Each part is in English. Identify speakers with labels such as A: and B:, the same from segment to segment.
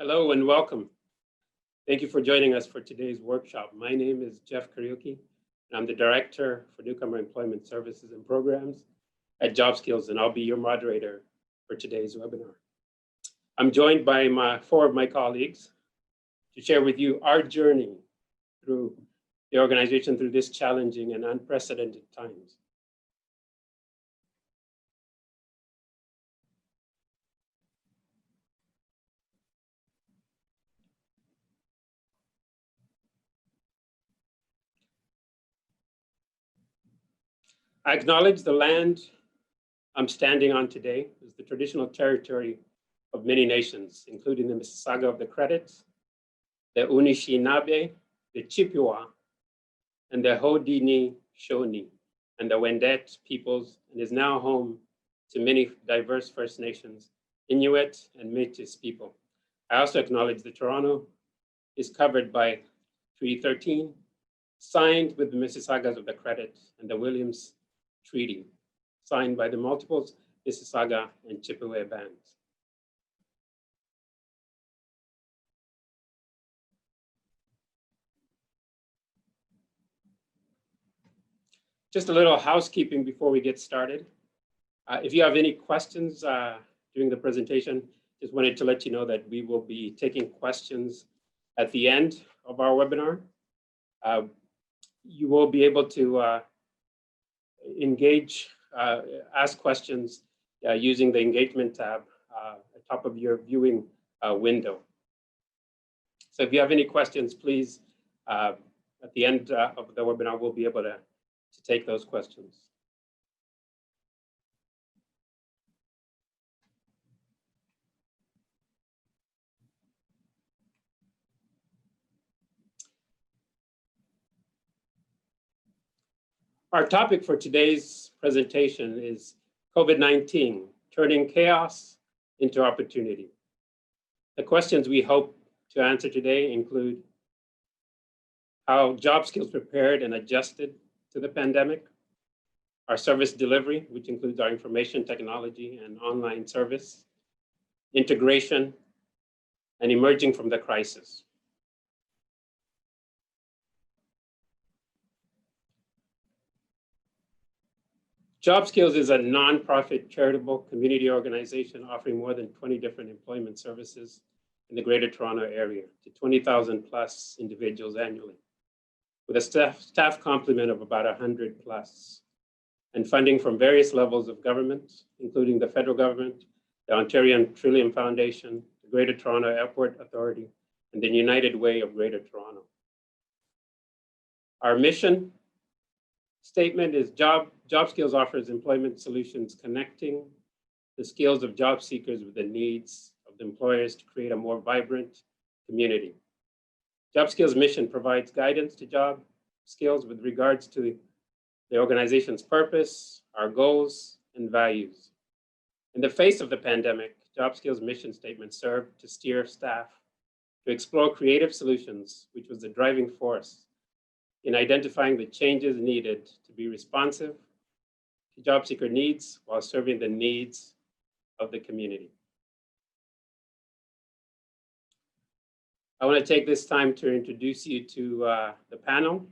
A: Hello and welcome. Thank you for joining us for today's workshop. My name is Jeff Kariuki, and I'm the Director for Newcomer Employment Services and Programs at JobSkills, and I'll be your moderator for today's webinar. I'm joined by four of my colleagues to share with you our journey through the organization through this challenging and unprecedented times. I acknowledge the land I'm standing on today is the traditional territory of many nations, including the Mississauga of the Credit, the Anishinaabe, the Chippewa, and the Haudenosaunee, and the Wendat peoples, and is now home to many diverse First Nations, Inuit, and Métis people. I also acknowledge that Toronto is covered by Treaty 13, signed with the Mississaugas of the Credit and the Williams Treaty, signed by the multiple Mississauga and Chippewa bands. Just a little housekeeping before we get started. If you have any questions during the presentation, just wanted to let you know that we will be taking questions at the end of our webinar. You will be able to engage, ask questions using the engagement tab at the top of your viewing window. So if you have any questions, please, at the end of the webinar, we'll be able to take those questions. Our topic for today's presentation is COVID-19, turning chaos into opportunity. The questions we hope to answer today include how JobSkills prepared and adjusted to the pandemic, our service delivery, which includes our information technology and online service, integration, and emerging from the crisis. JobSkills is a nonprofit charitable community organization offering more than 20 different employment services in the Greater Toronto area to 20,000 plus individuals annually, with a staff complement of about 100 plus, and funding from various levels of government, including the federal government, the Ontario Trillium Foundation, the Greater Toronto Airport Authority, and the United Way of Greater Toronto. Our mission statement is JobSkills offers employment solutions connecting the skills of job seekers with the needs of the employers to create a more vibrant community. JobSkills mission provides guidance to JobSkills with regards to the organization's purpose, our goals, and values. In the face of the pandemic, JobSkills mission statement served to steer staff to explore creative solutions, which was the driving force in identifying the changes needed to be responsive to job seeker needs while serving the needs of the community. I want to take this time to introduce you to the panel.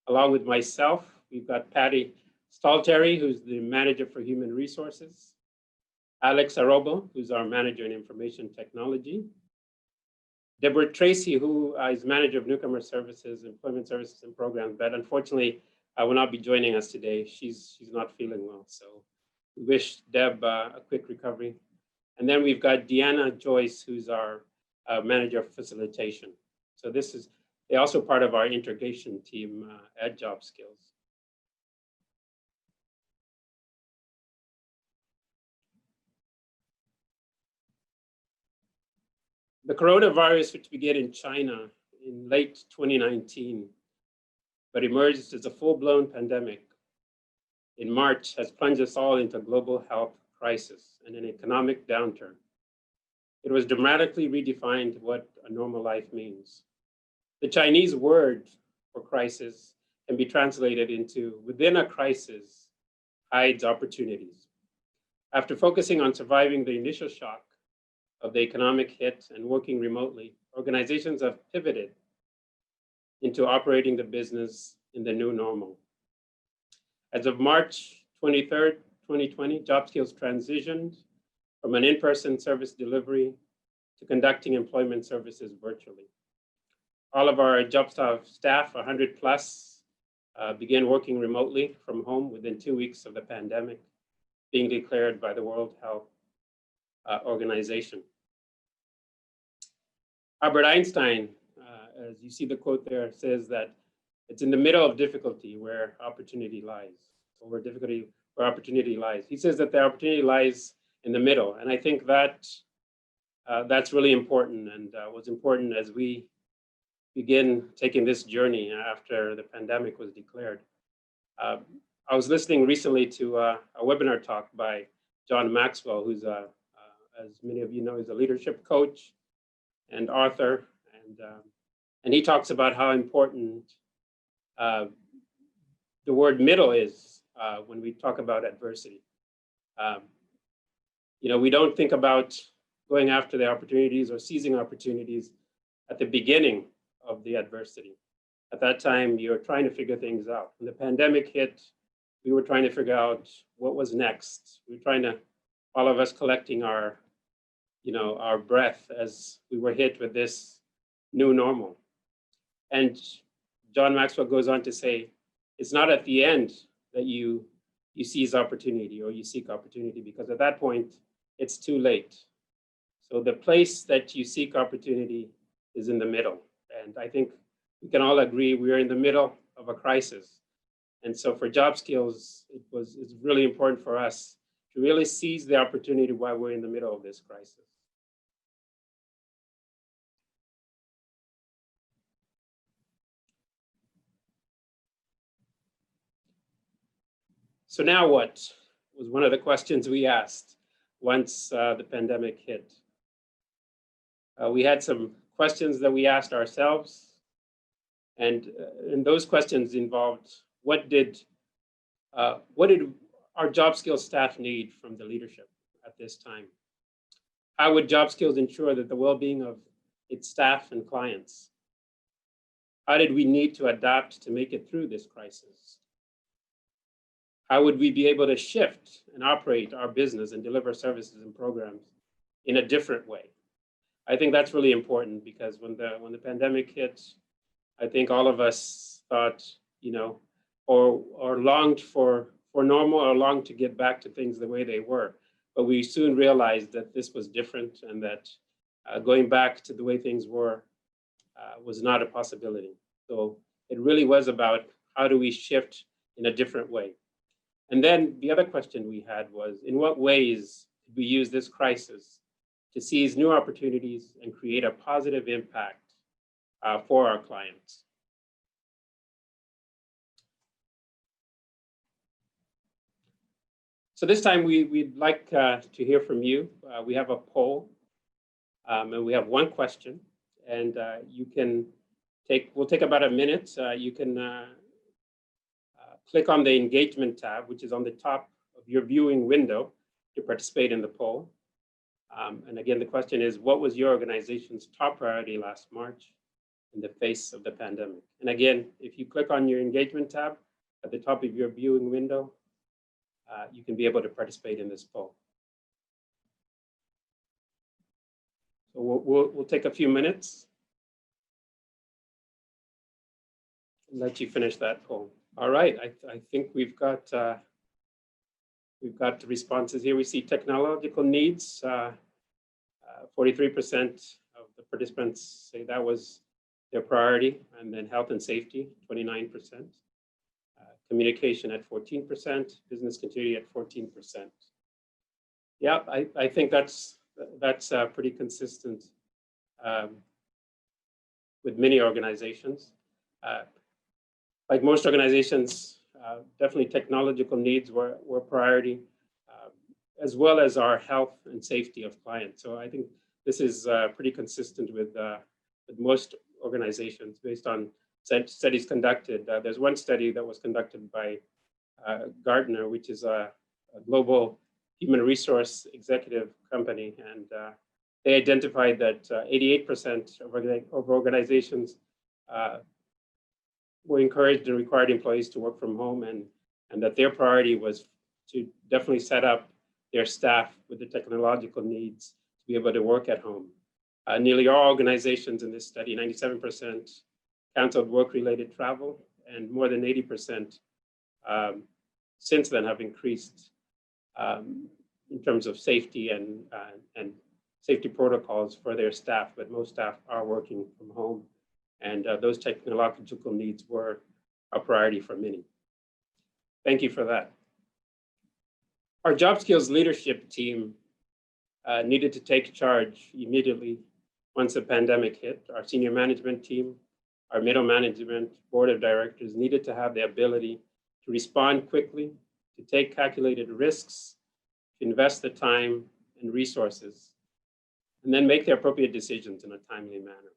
A: Along with myself, we've got Patty Stalteri, who's the Manager for Human Resources, Alex Arrobo, who's our Manager in Information Technology, Deborah Tracy, who is Manager of Newcomer Services, Employment Services and Programs, but unfortunately will not be joining us today. She's not feeling well, so we wish Deb a quick recovery. And then we've got Deanna Joyce, who's our Manager of Facilitation. So they're also part of our integration team at JobSkills. The coronavirus, which began in China in late 2019, but emerged as a full-blown pandemic in March, has plunged us all into a global health crisis and an economic downturn. It was dramatically redefined what a normal life means. The Chinese word for crisis can be translated into within a crisis hides opportunities. After focusing on surviving the initial shock, of the economic hit and working remotely, organizations have pivoted into operating the business in the new normal. As of March 23rd, 2020, job skills transitioned from an in-person service delivery to conducting employment services virtually. All of our job staff, 100 plus, began working remotely from home within 2 weeks of the pandemic being declared by the World Health Organization. Albert Einstein, as you see the quote there, says that it's in the middle of difficulty where opportunity lies, or where difficulty, where opportunity lies. He says that the opportunity lies in the middle, and I think that that's really important, and was important as we begin taking this journey after the pandemic was declared. I was listening recently to a webinar talk by John Maxwell, who's as many of you know, is a leadership coach and author, and he talks about how important the word middle is when we talk about adversity. You know, we don't think about going after the opportunities or seizing opportunities at the beginning of the adversity. At that time, you're trying to figure things out. When the pandemic hit, we were trying to figure out what was next. We were trying to, all of us collecting our, you know, our breath as we were hit with this new normal. And John Maxwell goes on to say, it's not at the end that you seize opportunity or you seek opportunity, because at that point, it's too late. So the place that you seek opportunity is in the middle. And I think we can all agree we're in the middle of a crisis. And so for job skills, it's really important for us to really seize the opportunity while we're in the middle of this crisis. So now what was one of the questions we asked once the pandemic hit. We had some questions that we asked ourselves, and those questions involved what did our job skills staff need from the leadership at this time? How would job skills ensure that the well-being of its staff and clients? How did we need to adapt to make it through this crisis? How would we be able to shift and operate our business and deliver services and programs in a different way? I think that's really important, because when the pandemic hit, I think all of us thought, you know, or longed for normal, or longed to get back to things the way they were. But we soon realized that this was different, and that going back to the way things were was not a possibility. So it really was about how do we shift in a different way. And then the other question we had was, in what ways could we use this crisis to seize new opportunities and create a positive impact for our clients? So this time we'd like to hear from you. We have a poll, and we have one question, and we'll take about a minute. You can click on the engagement tab, which is on the top of your viewing window, to participate in the poll. And again, the question is, what was your organization's top priority last March in the face of the pandemic? And again, if you click on your engagement tab at the top of your viewing window, you can be able to participate in this poll. So we'll take a few minutes and let you finish that poll. All right, I think we've got the responses here. We see technological needs. 43% of the participants say that was their priority, and then health and safety, 29%. Communication at 14%, business continuity at 14%. Yeah, I think that's pretty consistent with many organizations. Like most organizations, definitely technological needs were priority, as well as our health and safety of clients. So I think this is pretty consistent with most organizations based on studies conducted. There's one study that was conducted by Gartner, which is a global human resource executive company, and They identified that 88% of organizations were encouraged and required employees to work from home, and that their priority was to definitely set up their staff with the technological needs to be able to work at home. Nearly all organizations in this study, 97%, canceled work-related travel, and more than 80% since then have increased in terms of safety and safety protocols for their staff, but most staff are working from home, and those technological needs were a priority for many. Thank you for that. Our job skills leadership team needed to take charge immediately once the pandemic hit. Our senior management team, our middle management, board of directors needed to have the ability to respond quickly, to take calculated risks, to invest the time and resources, and then make the appropriate decisions in a timely manner.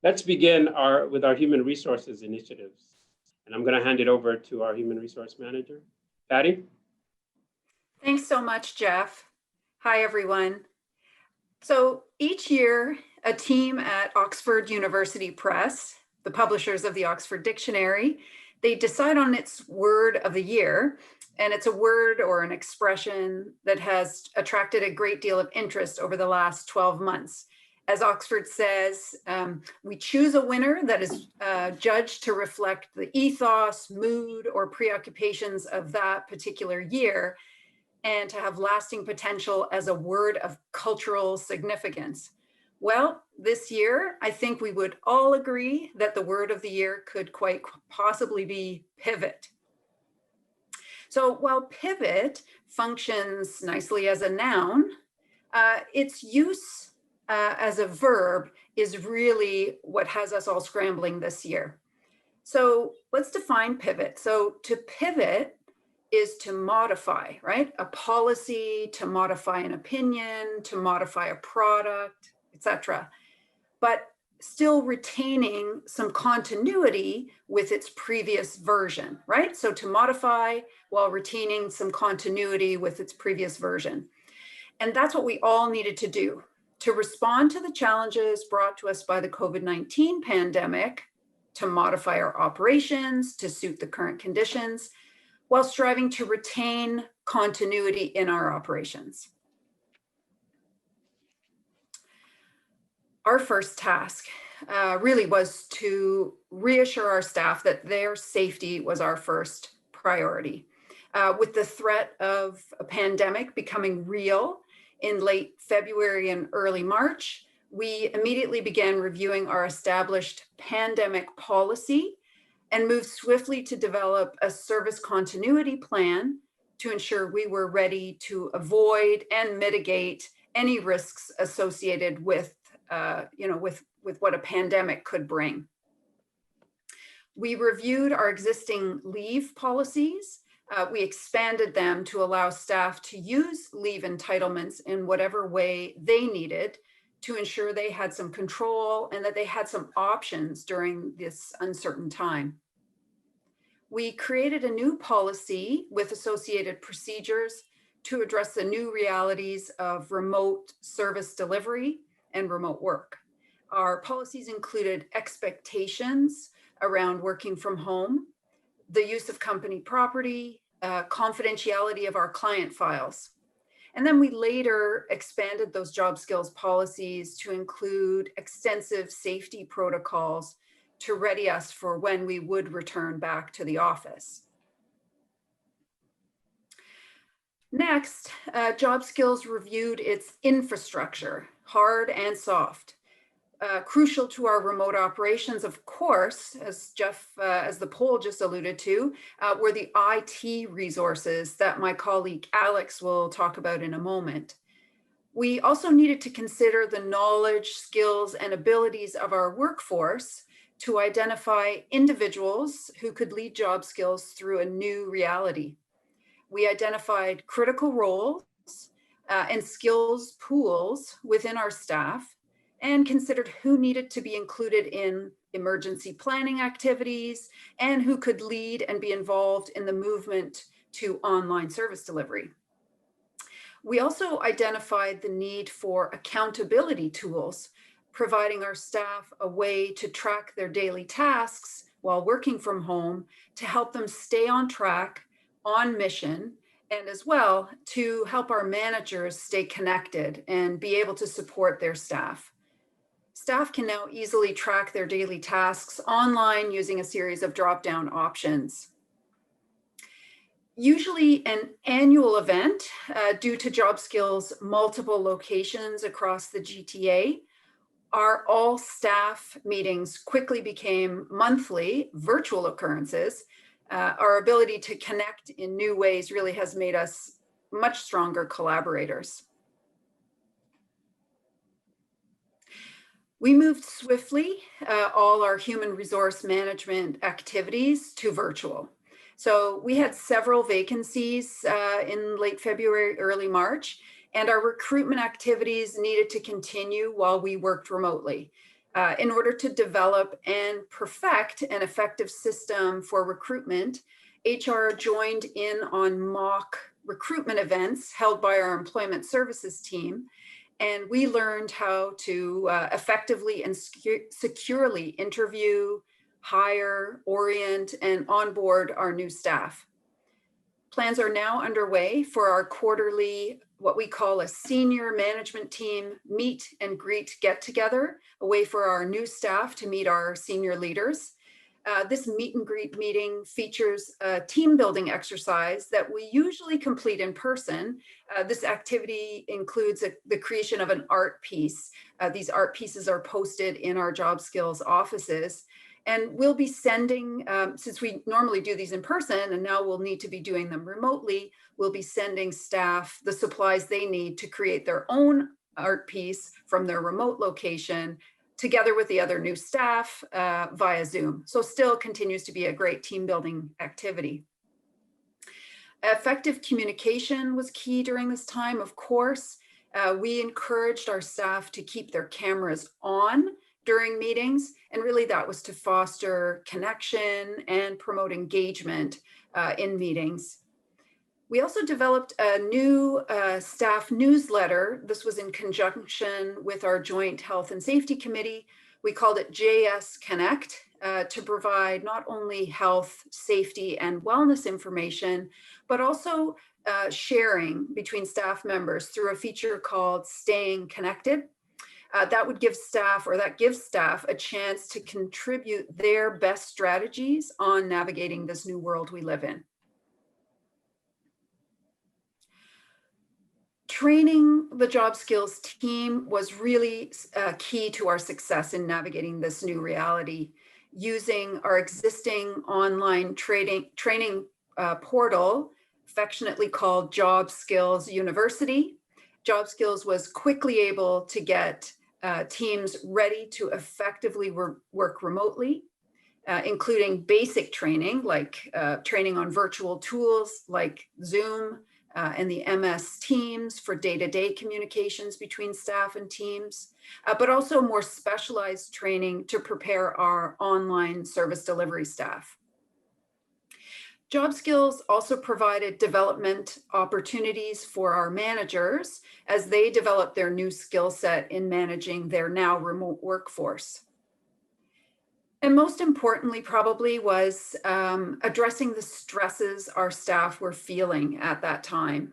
A: Let's begin with our human resources initiatives. And I'm going to hand it over to our human resource manager, Patty.
B: Thanks so much, Jeff. Hi, everyone. So each year, a team at Oxford University Press, the publishers of the Oxford Dictionary, they decide on its word of the year, and it's a word or an expression that has attracted a great deal of interest over the last 12 months. As Oxford says, we choose a winner that is judged to reflect the ethos, mood, or preoccupations of that particular year, and to have lasting potential as a word of cultural significance. Well, this year, I think we would all agree that the word of the year could quite possibly be pivot. So while pivot functions nicely as a noun, its use as a verb is really what has us all scrambling this year. So let's define pivot. So to pivot is to modify, right? A policy, to modify an opinion, to modify a product, etc. But still retaining some continuity with its previous version, right? So to modify while retaining some continuity with its previous version. And that's what we all needed to do to respond to the challenges brought to us by the COVID-19 pandemic, to modify our operations to suit the current conditions, while striving to retain continuity in our operations. Our first task really was to reassure our staff that their safety was our first priority. With the threat of a pandemic becoming real in late February and early March, we immediately began reviewing our established pandemic policy and moved swiftly to develop a service continuity plan to ensure we were ready to avoid and mitigate any risks associated with what a pandemic could bring. We reviewed our existing leave policies. We expanded them to allow staff to use leave entitlements in whatever way they needed to ensure they had some control and that they had some options during this uncertain time. We created a new policy with associated procedures to address the new realities of remote service delivery and remote work. Our policies included expectations around working from home, the use of company property, confidentiality of our client files. And then we later expanded those job skills policies to include extensive safety protocols to ready us for when we would return back to the office. Next, job skills reviewed its infrastructure, hard and soft. Crucial to our remote operations, of course, as the poll just alluded to, were the IT resources that my colleague Alex will talk about in a moment. We also needed to consider the knowledge, skills, and abilities of our workforce to identify individuals who could lead job skills through a new reality. We identified critical roles and skills pools within our staff and considered who needed to be included in emergency planning activities and who could lead and be involved in the movement to online service delivery. We also identified the need for accountability tools, providing our staff a way to track their daily tasks while working from home to help them stay on track, on mission, and as well to help our managers stay connected and be able to support their staff. Staff can now easily track their daily tasks online using a series of drop-down options. Usually an annual event due to job skills multiple locations across the GTA, our all staff meetings quickly became monthly virtual occurrences. Our ability to connect in new ways really has made us much stronger collaborators. We moved swiftly all our human resource management activities to virtual. So we had several vacancies in late February, early March, and our recruitment activities needed to continue while we worked remotely. In order to develop and perfect an effective system for recruitment, HR joined in on mock recruitment events held by our employment services team, and we learned how to effectively and securely interview, hire, orient, and onboard our new staff. Plans are now underway for our quarterly, what we call a senior management team meet and greet get together, a way for our new staff to meet our senior leaders. This meet and greet meeting features a team building exercise that we usually complete in person. This activity includes the creation of an art piece. These art pieces are posted in our job skills offices. And we'll be sending, since we normally do these in person and now we'll need to be doing them remotely, we'll be sending staff the supplies they need to create their own art piece from their remote location, together with the other new staff via Zoom. So still continues to be a great team building activity. Effective communication was key during this time, of course. We encouraged our staff to keep their cameras on during meetings, and really that was to foster connection and promote engagement in meetings. We also developed a new staff newsletter. This was in conjunction with our joint health and safety committee. We called it JS Connect to provide not only health, safety, and wellness information, but also sharing between staff members through a feature called Staying Connected. That would give staff, or that gives staff, a chance to contribute their best strategies on navigating this new world we live in. Training the job skills team was really key to our success in navigating this new reality. Using our existing online training portal, affectionately called Job Skills University, Job Skills was quickly able to get teams ready to effectively work remotely, including basic training, like training on virtual tools like Zoom and the MS Teams for day-to-day communications between staff and teams, but also more specialized training to prepare our online service delivery staff. Job Skills also provided development opportunities for our managers as they developed their new skill set in managing their now remote workforce. And most importantly, probably was addressing the stresses our staff were feeling at that time,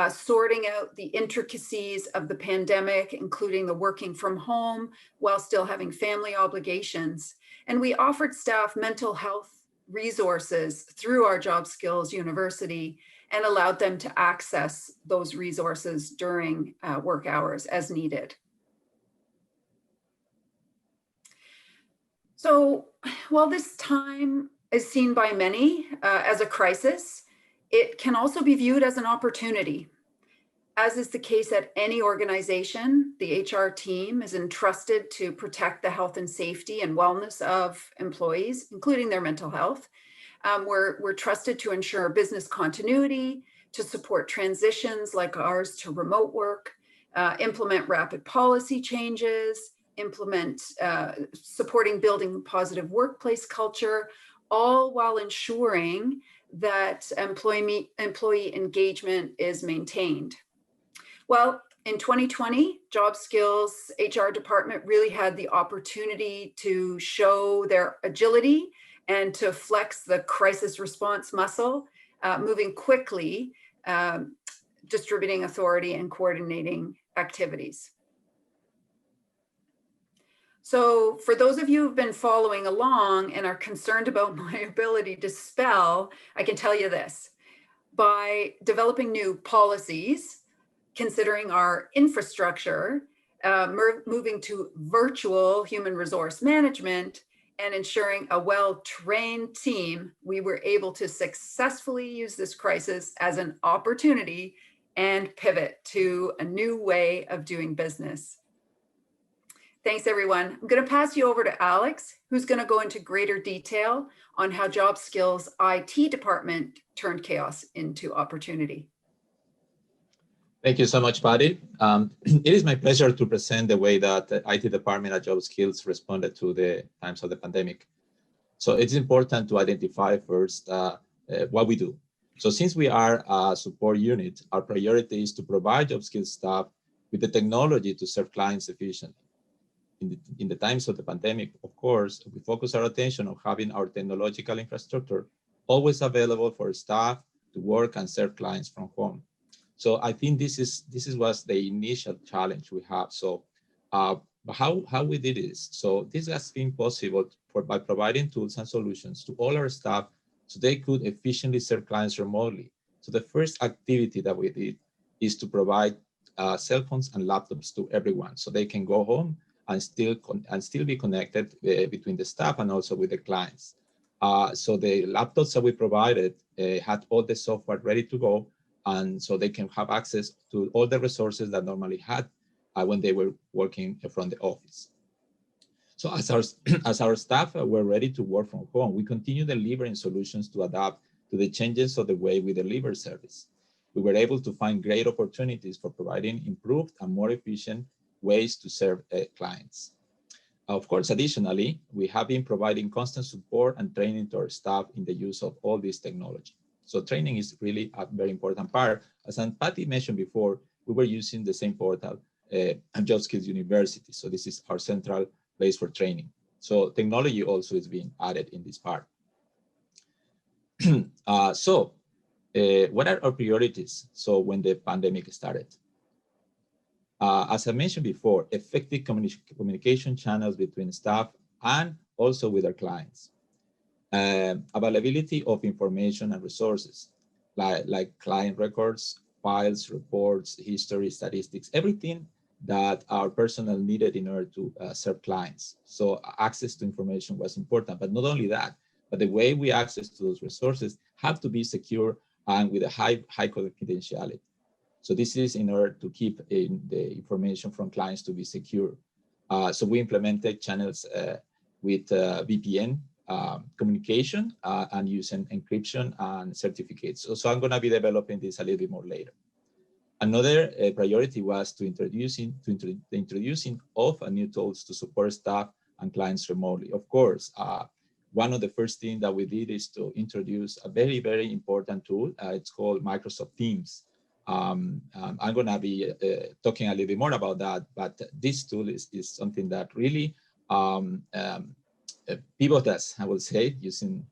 B: sorting out the intricacies of the pandemic, including the working from home while still having family obligations. And we offered staff mental health resources through our Job Skills University and allowed them to access those resources during work hours as needed. So while this time is seen by many as a crisis, it can also be viewed as an opportunity. As is the case at any organization, the HR team is entrusted to protect the health and safety and wellness of employees, including their mental health. We're trusted to ensure business continuity, to support transitions like ours to remote work, implement rapid policy changes, supporting building positive workplace culture, all while ensuring that employee engagement is maintained. Well, in 2020, Job Skills HR department really had the opportunity to show their agility and to flex the crisis response muscle, moving quickly, distributing authority and coordinating activities. So for those of you who've been following along and are concerned about my ability to spell, I can tell you this. By developing new policies, considering our infrastructure, moving to virtual human resource management, and ensuring a well-trained team, we were able to successfully use this crisis as an opportunity and pivot to a new way of doing business. Thanks, everyone. I'm going to pass you over to Alex, who's going to go into greater detail on how Job Skills IT department turned chaos into opportunity.
C: Thank you so much, Patty. It is my pleasure to present the way that the IT department at Job Skills responded to the times of the pandemic. So it's important to identify first what we do. So since we are a support unit, our priority is to provide Job Skills staff with the technology to serve clients efficiently. In the times of the pandemic, of course, we focus our attention on having our technological infrastructure always available for staff to work and serve clients from home. So I think this was the initial challenge we have. So how we did this? So this has been possible by providing tools and solutions to all our staff so they could efficiently serve clients remotely. So the first activity that we did is to provide cell phones and laptops to everyone so they can go home and still be connected between the staff and also with the clients. So the laptops that we provided had all the software ready to go, and so they can have access to all the resources that normally had when they were working from the office. So as our staff were ready to work from home, we continue delivering solutions to adapt to the changes of the way we deliver service. We were able to find great opportunities for providing improved and more efficient ways to serve clients. Of course, additionally, we have been providing constant support and training to our staff in the use of all this technology. So training is really a very important part. As Patty mentioned before, we were using the same portal at Job Skills University. So this is our central place for training. So technology also is being added in this part. What are our priorities? So when the pandemic started? As I mentioned before, effective communication channels between staff and also with our clients. Availability of information and resources like client records, files, reports, history, statistics, everything that our personnel needed in order to serve clients. So access to information was important, but not only that, but the way we access to those resources have to be secure and with a high confidentiality. So this is in order to keep the information from clients to be secure. So we implemented channels with VPN communication and using encryption and certificates. So I'm going to be developing this a little bit more later. Another priority was the introducing of new tools to support staff and clients remotely. Of course, one of the first things that we did is to introduce a very, very important tool. It's called Microsoft Teams. I'm going to be talking a little bit more about that, but this tool is something that really pivot us, I will say, using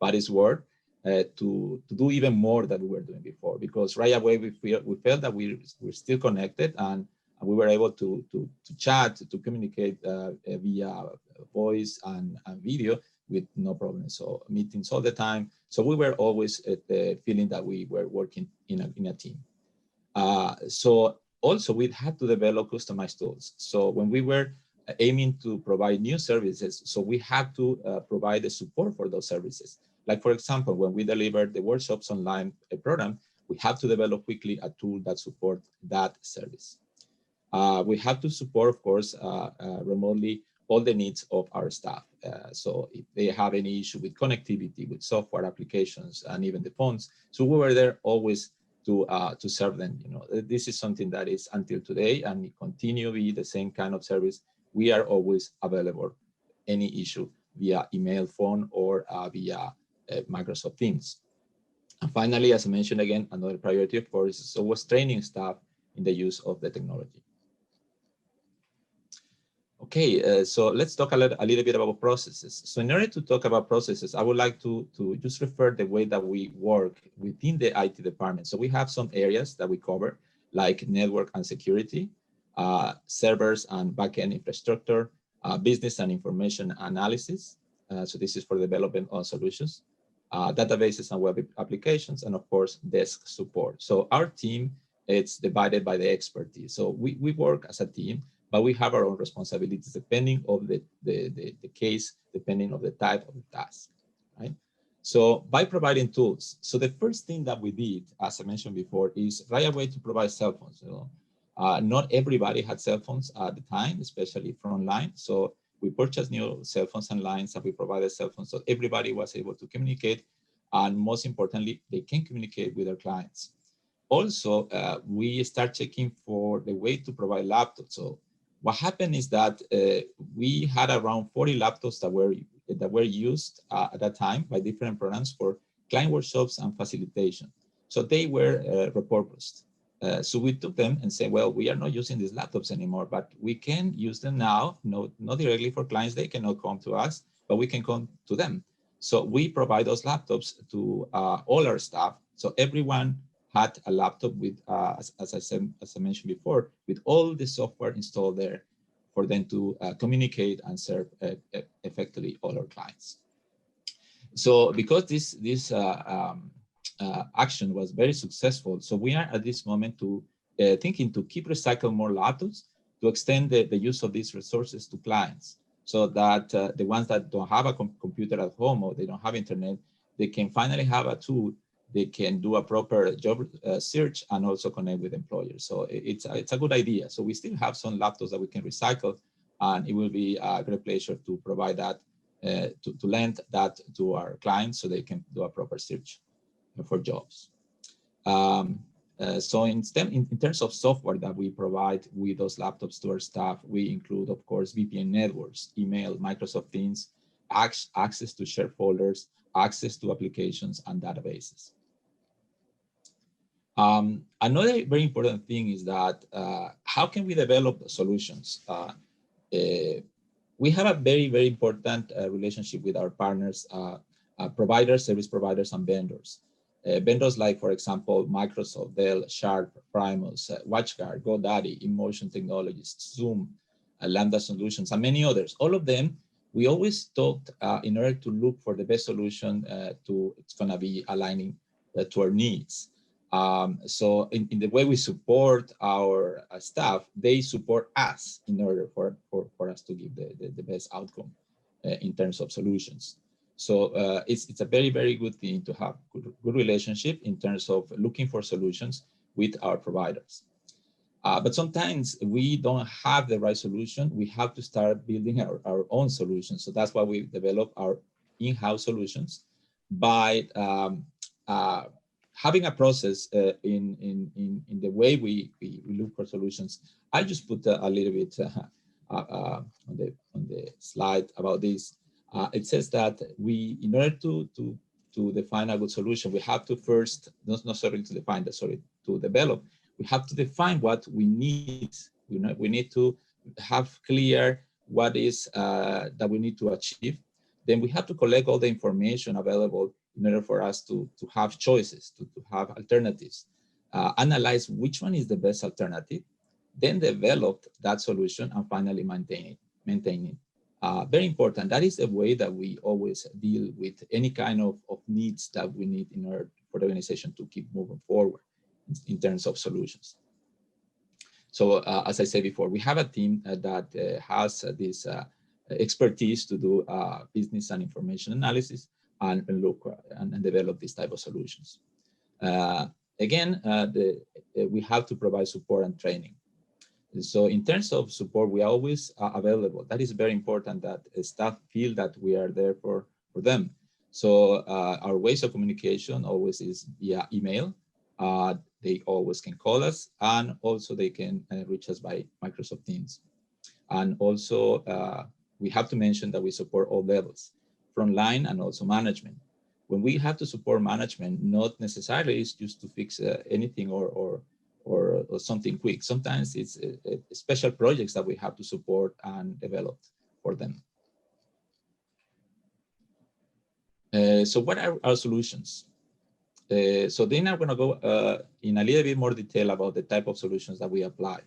C: Patty's word, to do even more than we were doing before, because right away we felt that we're still connected and we were able to chat, to communicate via voice and video with no problem. So meetings all the time. So we were always feeling that we were working in a team. So also we had to develop customized tools. So when we were aiming to provide new services, so we had to provide the support for those services. Like for example, when we delivered the workshops online program, we have to develop quickly a tool that supports that service. We have to support, of course, remotely all the needs of our staff. So if they have any issue with connectivity, with software applications, and even the phones, so we were there always to serve them. You know, this is something that is until today, and it continue to be the same kind of service. We are always available, any issue via email, phone, or via Microsoft Teams. And finally, as I mentioned again, another priority, of course, was training staff in the use of the technology. Okay, so let's talk a little bit about processes. So in order to talk about processes, I would like to just refer the way that we work within the IT department. So we have some areas that we cover, like network and security, servers and backend infrastructure, business and information analysis. So this is for development of solutions, databases and web applications, and of course, desk support. So our team, it's divided by the expertise. So we work as a team, but we have our own responsibilities depending on the case, depending on the type of the task, right? So by providing tools, so the first thing that we did, as I mentioned before, is right away to provide cell phones. You know, not everybody had cell phones at the time, especially frontline. So we purchased new cell phones and lines, and we provided cell phones so everybody was able to communicate, and most importantly, they can communicate with their clients. Also, we start checking for the way to provide laptops. So what happened is that we had around 40 laptops that were used at that time by different programs for client workshops and facilitation. So they were repurposed. So we took them and said, well, we are not using these laptops anymore, but we can use them now, not directly for clients. They cannot come to us, but we can come to them. So we provide those laptops to all our staff. So everyone had a laptop with, as I mentioned before, with all the software installed there for them to communicate and serve effectively all our clients. So because this action was very successful, so we are at this moment to thinking to keep recycle more laptops to extend the use of these resources to clients, so that the ones that don't have a computer at home or they don't have internet, they can finally have a tool. They can do a proper job search and also connect with employers. So it's a good idea. So we still have some laptops that we can recycle, and it will be a great pleasure to provide that, to lend that to our clients so they can do a proper search for jobs. So in terms of software that we provide with those laptops to our staff, we include, of course, VPN networks, email, Microsoft Teams, access to shared folders, access to applications and databases. Another very important thing is that how can we develop solutions? We have a very, very important relationship with our partners, providers, service providers, and vendors. Vendors like, for example, Microsoft, Dell, Sharp, Primus, WatchGuard, GoDaddy, Emotion Technologies, Zoom, Lambda Solutions, and many others. All of them, we always thought in order to look for the best solution it's going to be aligning to our needs. So in the way we support our staff, they support us in order for us to give the best outcome in terms of solutions. So it's a very, very good thing to have good relationship in terms of looking for solutions with our providers. But sometimes we don't have the right solution. We have to start building our own solutions. So that's why we develop our in-house solutions by having a process in the way we look for solutions. I just put a little bit on the slide about this. It says that in order to define a good solution, we have to first, not sorry to define that, sorry, to develop, we have to define what we need. We need to have clear what is that we need to achieve. Then we have to collect all the information available in order for us to have choices, to have alternatives, analyze which one is the best alternative, then develop that solution and finally maintain it. Very important. That is the way that we always deal with any kind of needs that we need in order for the organization to keep moving forward in terms of solutions. So as I said before, we have a team that has this expertise to do business and information analysis and look and develop this type of solutions. Again, we have to provide support and training. So in terms of support, we are always available. That is very important, that staff feel that we are there for them. So our ways of communication always is via email. They always can call us, and also they can reach us by Microsoft Teams. And also we have to mention that we support all levels, frontline and also management. When we have to support management, not necessarily is just to fix anything or or something quick. Sometimes it's special projects that we have to support and develop for them. So what are our solutions? So then I'm going to go in a little bit more detail about the type of solutions that we apply.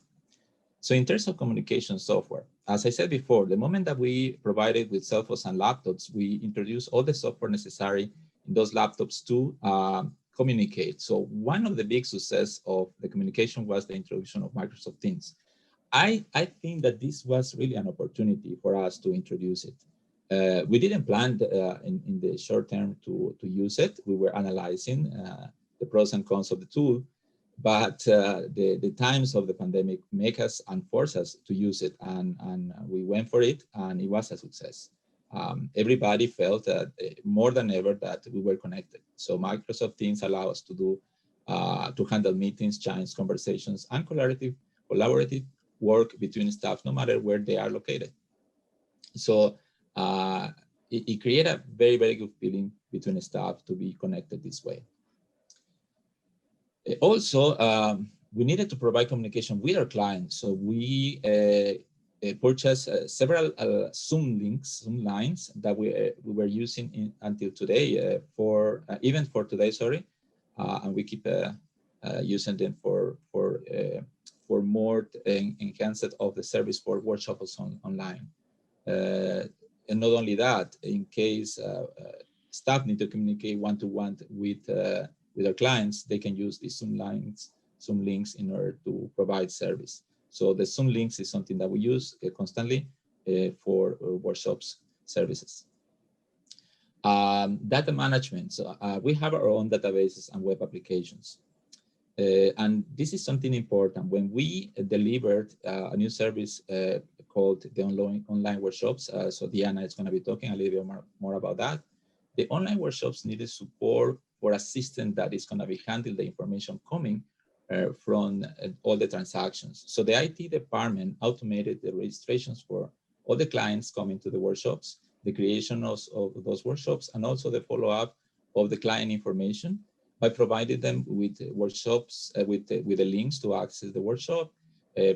C: So in terms of communication software, as I said before, the moment that we provided with cell phones and laptops, we introduced all the software necessary in those laptops to communicate. So one of the big success of the communication was the introduction of Microsoft Teams. I think that this was really an opportunity for us to introduce it. We didn't plan in the short term to use it. We were analyzing the pros and cons of the tool, but the times of the pandemic make us and force us to use it, and we went for it, and it was a success. Everybody felt that more than ever that we were connected. So Microsoft Teams allow us to do to handle meetings, chats, conversations, and collaborative work between staff, no matter where they are located. So it created a very, very good feeling between staff to be connected this way. Also, we needed to provide communication with our clients. So we purchased several Zoom lines that we were using until today, even for today, sorry. And we keep using them for more enhancement of the service for workshops online. And not only that, in case staff need to communicate one-to-one with our clients, they can use these Zoom links in order to provide service. So the Zoom links is something that we use constantly for workshops services. Data management. So we have our own databases and web applications. And this is something important. When we delivered a new service called the online workshops, so Deanna is going to be talking a little bit more about that. The online workshops needed support for a system that is going to be handling the information coming from all the transactions. So the IT department automated the registrations for all the clients coming to the workshops, the creation of those workshops, and also the follow-up of the client information by providing them with workshops, with the links to access the workshop,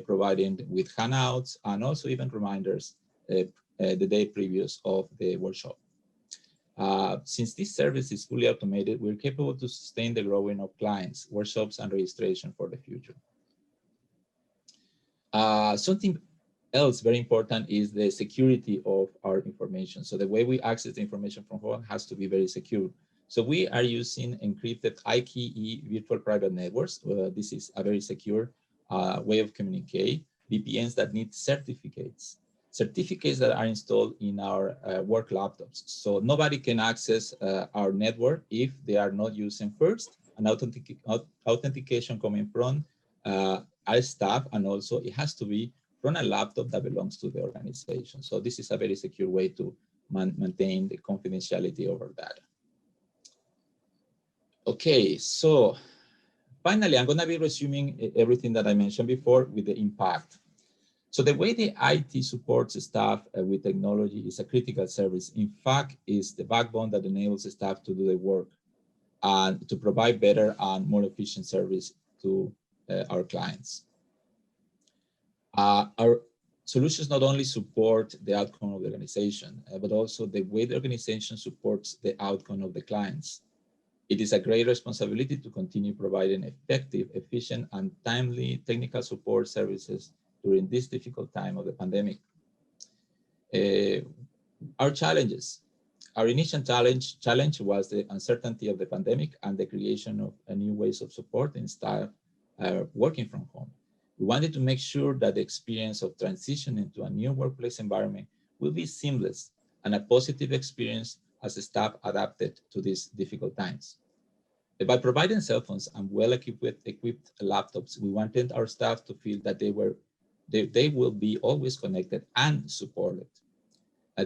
C: providing with handouts, and also even reminders the day previous of the workshop. Since this service is fully automated, we're capable to sustain the growing of clients, workshops, and registration for the future. Something else very important is the security of our information. So the way we access the information from home has to be very secure. So we are using encrypted IKE virtual private networks. This is a very secure way of communicate. VPNs that need certificates that are installed in our work laptops. So nobody can access our network if they are not using first an authentication coming from our staff, and also it has to be from a laptop that belongs to the organization. So this is a very secure way to maintain the confidentiality of our data. Okay, so finally, I'm going to be resuming everything that I mentioned before with the impact. So the way the IT supports staff with technology is a critical service. In fact, is the backbone that enables staff to do the work and to provide better and more efficient service to our clients. Our solutions not only support the outcome of the organization, but also the way the organization supports the outcome of the clients. It is a great responsibility to continue providing effective, efficient, and timely technical support services during this difficult time of the pandemic. Our challenges. Our initial challenge was the uncertainty of the pandemic and the creation of new ways of supporting staff working from home. We wanted to make sure that the experience of transition into a new workplace environment will be seamless and a positive experience as the staff adapted to these difficult times. By providing cell phones and well-equipped laptops, we wanted our staff to feel that they will be always connected and supported.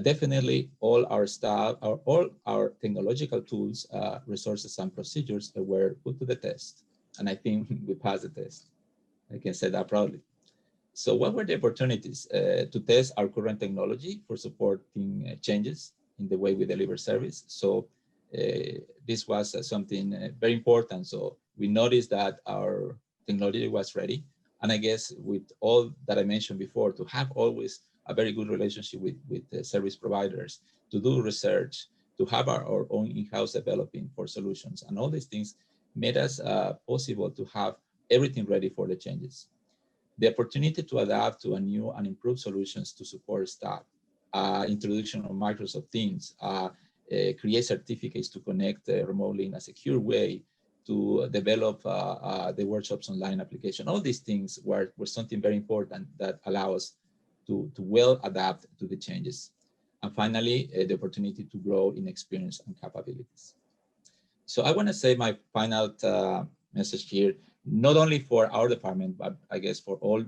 C: Definitely, all our staff, all our technological tools, resources, and procedures were put to the test, and I think we passed the test. I can say that proudly. So what were the opportunities to test our current technology for supporting changes in the way we deliver service? So this was something very important. So we noticed that our technology was ready. And I guess with all that I mentioned before, to have always a very good relationship with the service providers, to do research, to have our own in-house developing for solutions. And all these things made us possible to have everything ready for the changes. The opportunity to adapt to a new and improved solutions to support staff, introduction of Microsoft Teams, create certificates to connect remotely in a secure way, to develop the workshops online application. All these things were something very important that allow us to well adapt to the changes. And finally, the opportunity to grow in experience and capabilities. So I want to say my final message here, not only for our department, but I guess for all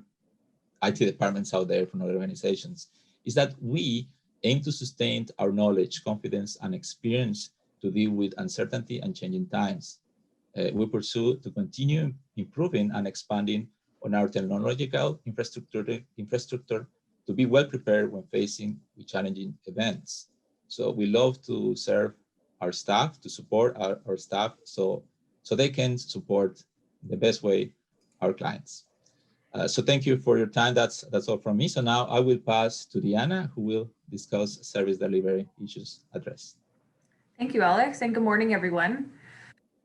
C: IT departments out there from other organizations, is that we aim to sustain our knowledge, confidence, and experience to deal with uncertainty and changing times. We pursue to continue improving and expanding on our technological infrastructure to be well prepared when facing with challenging events. So we love to serve our staff, to support our staff so they can support in the best way our clients. So thank you for your time. That's all from me. So now I will pass to Deanna, who will discuss service delivery issues addressed.
D: Thank you, Alex, and good morning, everyone.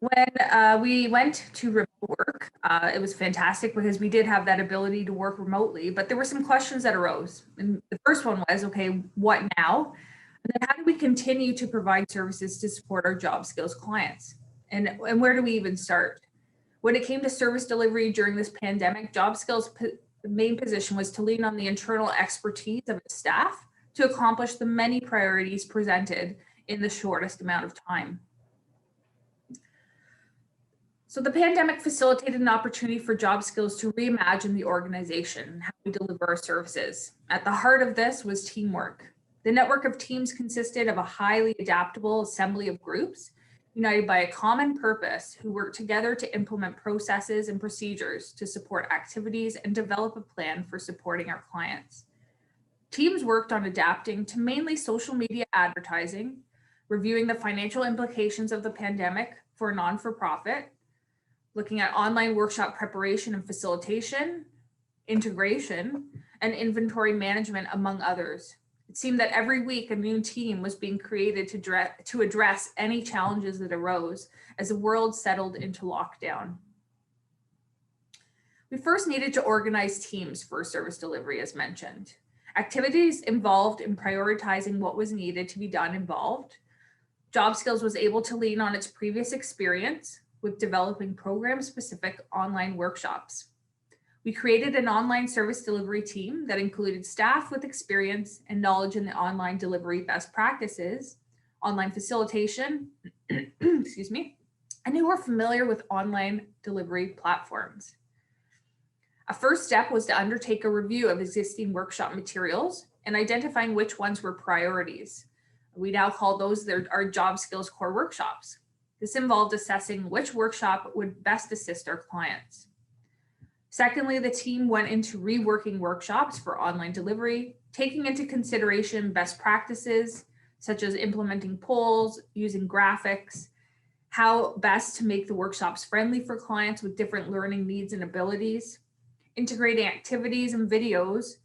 D: When we went to remote work, it was fantastic because we did have that ability to work remotely, but there were some questions that arose. And the first one was, okay, what now? And then how do we continue to provide services to support our job skills clients? And where do we even start? When it came to service delivery during this pandemic, job skills, the main position was to lean on the internal expertise of its staff to accomplish the many priorities presented in the shortest amount of time. So the pandemic facilitated an opportunity for job skills to reimagine the organization and how we deliver our services. At the heart of this was teamwork. The network of teams consisted of a highly adaptable assembly of groups united by a common purpose who work together to implement processes and procedures to support activities and develop a plan for supporting our clients. Teams worked on adapting to mainly social media advertising, reviewing the financial implications of the pandemic for a non-for-profit, looking at online workshop preparation and facilitation, integration, and inventory management, among others. It seemed that every week a new team was being created to address any challenges that arose as the world settled into lockdown. We first needed to organize teams for service delivery, as mentioned. Activities involved in prioritizing what was needed to be done involved. Job Skills was able to lean on its previous experience with developing program-specific online workshops. We created an online service delivery team that included staff with experience and knowledge in the online delivery best practices, online facilitation, excuse me, and who were familiar with online delivery platforms. A first step was to undertake a review of existing workshop materials and identifying which ones were priorities. We now call those our job skills core workshops. This involved assessing which workshop would best assist our clients. Secondly, the team went into reworking workshops for online delivery, taking into consideration best practices, such as implementing polls, using graphics, how best to make the workshops friendly for clients with different learning needs and abilities, integrating activities and videos,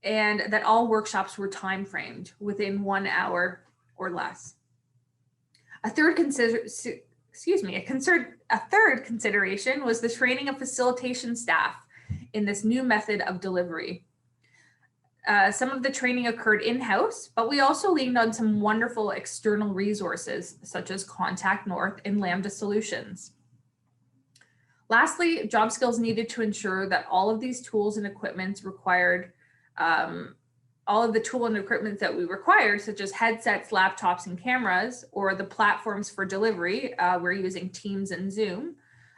D: and that all workshops were time framed within 1 hour or less. A third consideration was the training of facilitation staff in this new method of delivery. Some of the training occurred in-house, but we also leaned on some wonderful external resources such as Contact North and Lambda Solutions. Lastly, Job Skills needed to ensure that all of these tools and equipment required all of the tool and equipment that we required, such as headsets, laptops, and cameras, or the platforms for delivery, we're using Teams and Zoom,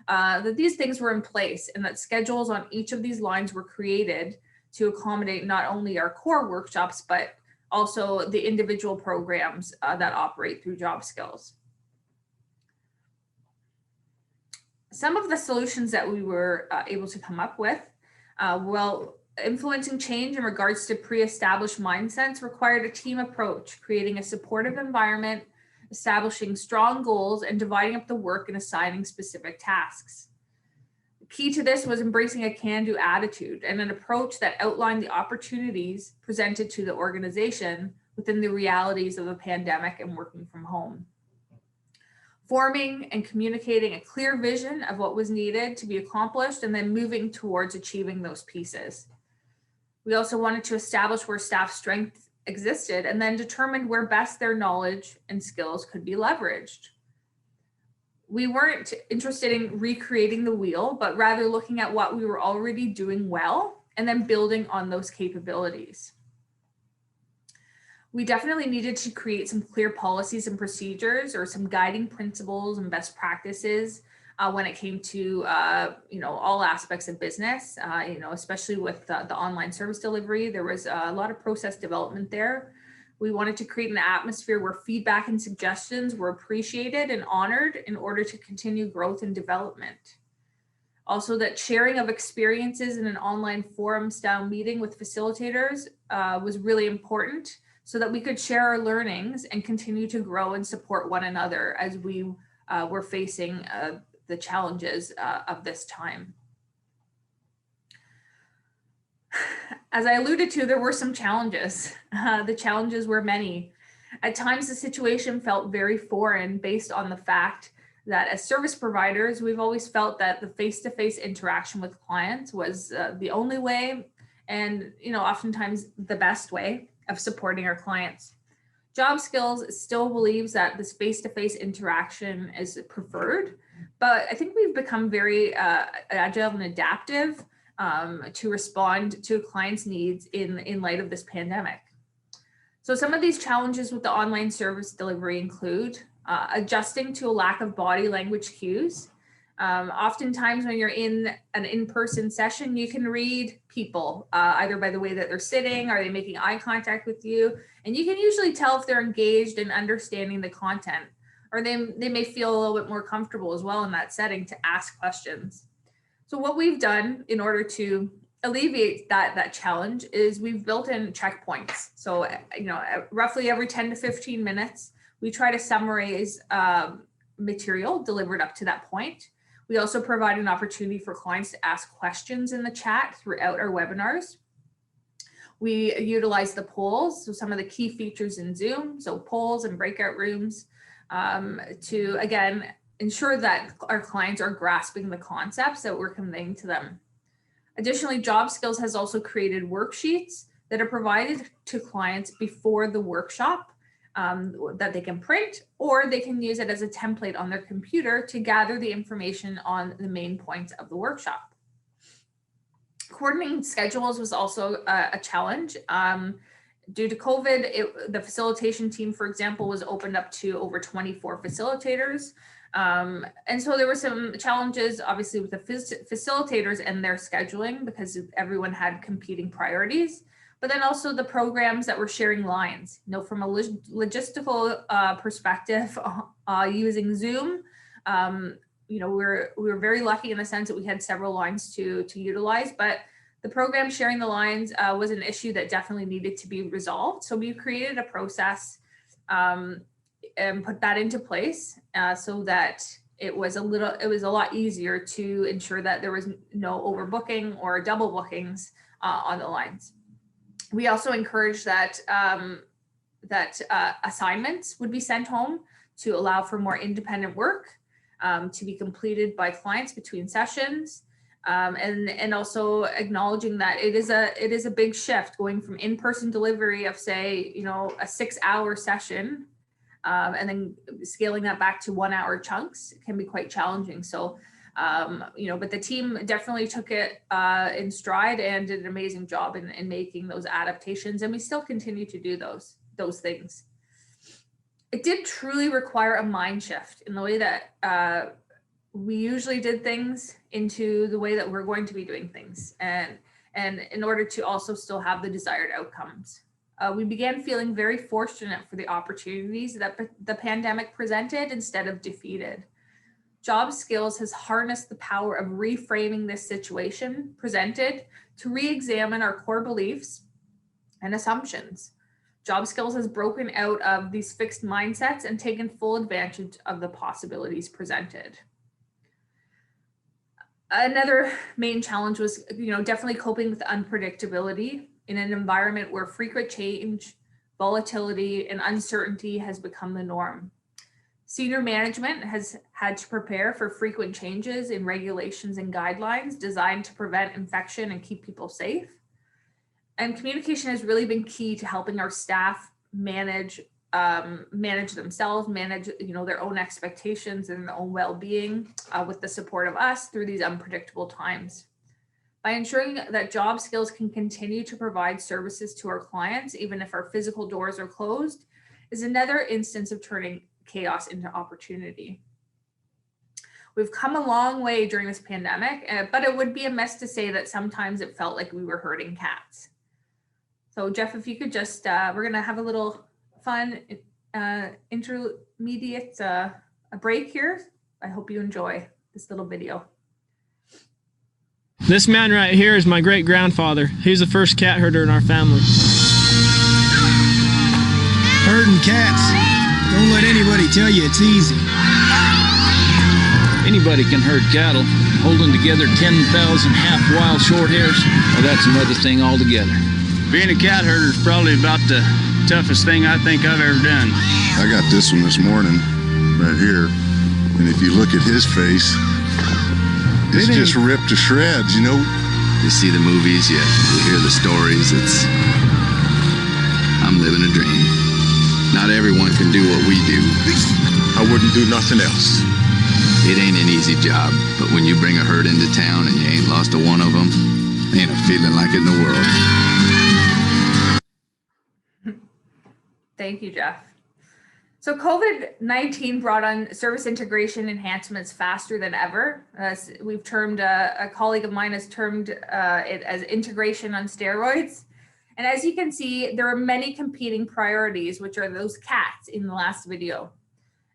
D: that these things were in place and that schedules on each of these lines were created to accommodate not only our core workshops, but also the individual programs that operate through Job Skills. Some of the solutions that we were able to come up with, influencing change in regards to pre-established mindsets required a team approach, creating a supportive environment, establishing strong goals, and dividing up the work and assigning specific tasks. Key to this was embracing a can-do attitude and an approach that outlined the opportunities presented to the organization within the realities of the pandemic and working from home. Forming and communicating a clear vision of what was needed to be accomplished and then moving towards achieving those pieces. We also wanted to establish where staff strength existed and then determine where best their knowledge and skills could be leveraged. We weren't interested in recreating the wheel, but rather looking at what we were already doing well and then building on those capabilities. We definitely needed to create some clear policies and procedures or some guiding principles and best practices when it came to all aspects of business, especially with the online service delivery. There was a lot of process development there. We wanted to create an atmosphere where feedback and suggestions were appreciated and honored in order to continue growth and development. Also, that sharing of experiences in an online forum style meeting with facilitators was really important so that we could share our learnings and continue to grow and support one another as we were facing the challenges of this time. As I alluded to, there were some challenges. The challenges were many. At times, the situation felt very foreign based on the fact that as service providers, we've always felt that the face-to-face interaction with clients was the only way and, oftentimes the best way of supporting our clients. Job Skills still believes that this face-to-face interaction is preferred, but I think we've become very agile and adaptive to respond to clients' needs in light of this pandemic. So some of these challenges with the online service delivery include adjusting to a lack of body language cues. Oftentimes when you're in an in-person session, you can read people either by the way that they're sitting, are they making eye contact with you? And you can usually tell if they're engaged in understanding the content, or they may feel a little bit more comfortable as well in that setting to ask questions. So what we've done in order to alleviate that challenge is we've built in checkpoints. So, roughly every 10 to 15 minutes, we try to summarize material delivered up to that point. We also provide an opportunity for clients to ask questions in the chat throughout our webinars. We utilize the polls, so some of the key features in Zoom, so polls and breakout rooms, to, again, ensure that our clients are grasping the concepts that we're conveying to them. Additionally, Job Skills has also created worksheets that are provided to clients before the workshop that they can print, or they can use it as a template on their computer to gather the information on the main points of the workshop. Coordinating schedules was also a challenge. Due to COVID, the facilitation team, for example, was opened up to over 24 facilitators. And so there were some challenges, obviously, with the facilitators and their scheduling because everyone had competing priorities, but then also the programs that were sharing lines. From a logistical perspective, using Zoom, we were very lucky in the sense that we had several lines to utilize, but the program sharing the lines was an issue that definitely needed to be resolved. So we created a process and put that into place so that it was a lot easier to ensure that there was no overbooking or double bookings on the lines. We also encouraged that assignments would be sent home to allow for more independent work to be completed by clients between sessions. And also acknowledging that it is a big shift going from in-person delivery of, say, a 6-hour session, and then scaling that back to 1-hour chunks can be quite challenging. So, but the team definitely took it in stride and did an amazing job in making those adaptations, and we still continue to do those things. It did truly require a mind shift in the way that we usually did things into the way that we're going to be doing things, and in order to also still have the desired outcomes. We began feeling very fortunate for the opportunities that the pandemic presented instead of defeated. Job Skills has harnessed the power of reframing this situation presented to re-examine our core beliefs and assumptions. Job Skills has broken out of these fixed mindsets and taken full advantage of the possibilities presented. Another main challenge was, definitely coping with unpredictability in an environment where frequent change, volatility, and uncertainty has become the norm. Senior management has had to prepare for frequent changes in regulations and guidelines designed to prevent infection and keep people safe. And communication has really been key to helping our staff manage themselves, manage their own expectations and their own well-being with the support of us through these unpredictable times. By ensuring that Job Skills can continue to provide services to our clients, even if our physical doors are closed, is another instance of turning chaos into opportunity. We've come a long way during this pandemic, but it would be amiss to say that sometimes it felt like we were herding cats. So Jeff, if you could just, we're gonna have a little fun intermediate a break here. I hope you enjoy this little video.
E: This man right here is my great grandfather. He's the first cat herder in our family.
F: Herding cats. Don't let anybody tell you it's easy.
G: Anybody can herd cattle. Holding together 10,000 half wild short hairs, well, that's another thing altogether.
H: Being a cat herder is probably about the toughest thing I think I've ever done.
I: I got this one this morning, right here, and if you look at his face, it's just ripped to shreds, You
J: see the movies, you hear the stories, I'm living a dream. Not everyone can do what we do.
I: I wouldn't do nothing else.
J: It ain't an easy job, but when you bring a herd into town and you ain't lost a one of them, ain't a feeling like it in the world.
D: Thank you, Jeff. So COVID-19 brought on service integration enhancements faster than ever. We've termed, a colleague of mine has termed it as integration on steroids. And as you can see, there are many competing priorities, which are those cats in the last video.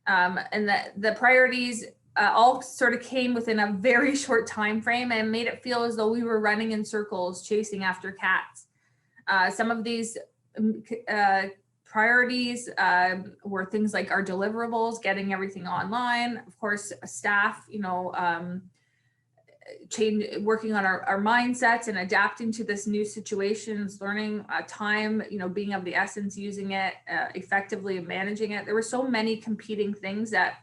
D: And the priorities all sort of came within a very short time frame and made it feel as though we were running in circles chasing after cats. Some of these priorities were things like our deliverables, getting everything online, of course, staff, working on our mindsets and adapting to this new situations, learning time, being of the essence, using it effectively and managing it. There were so many competing things that,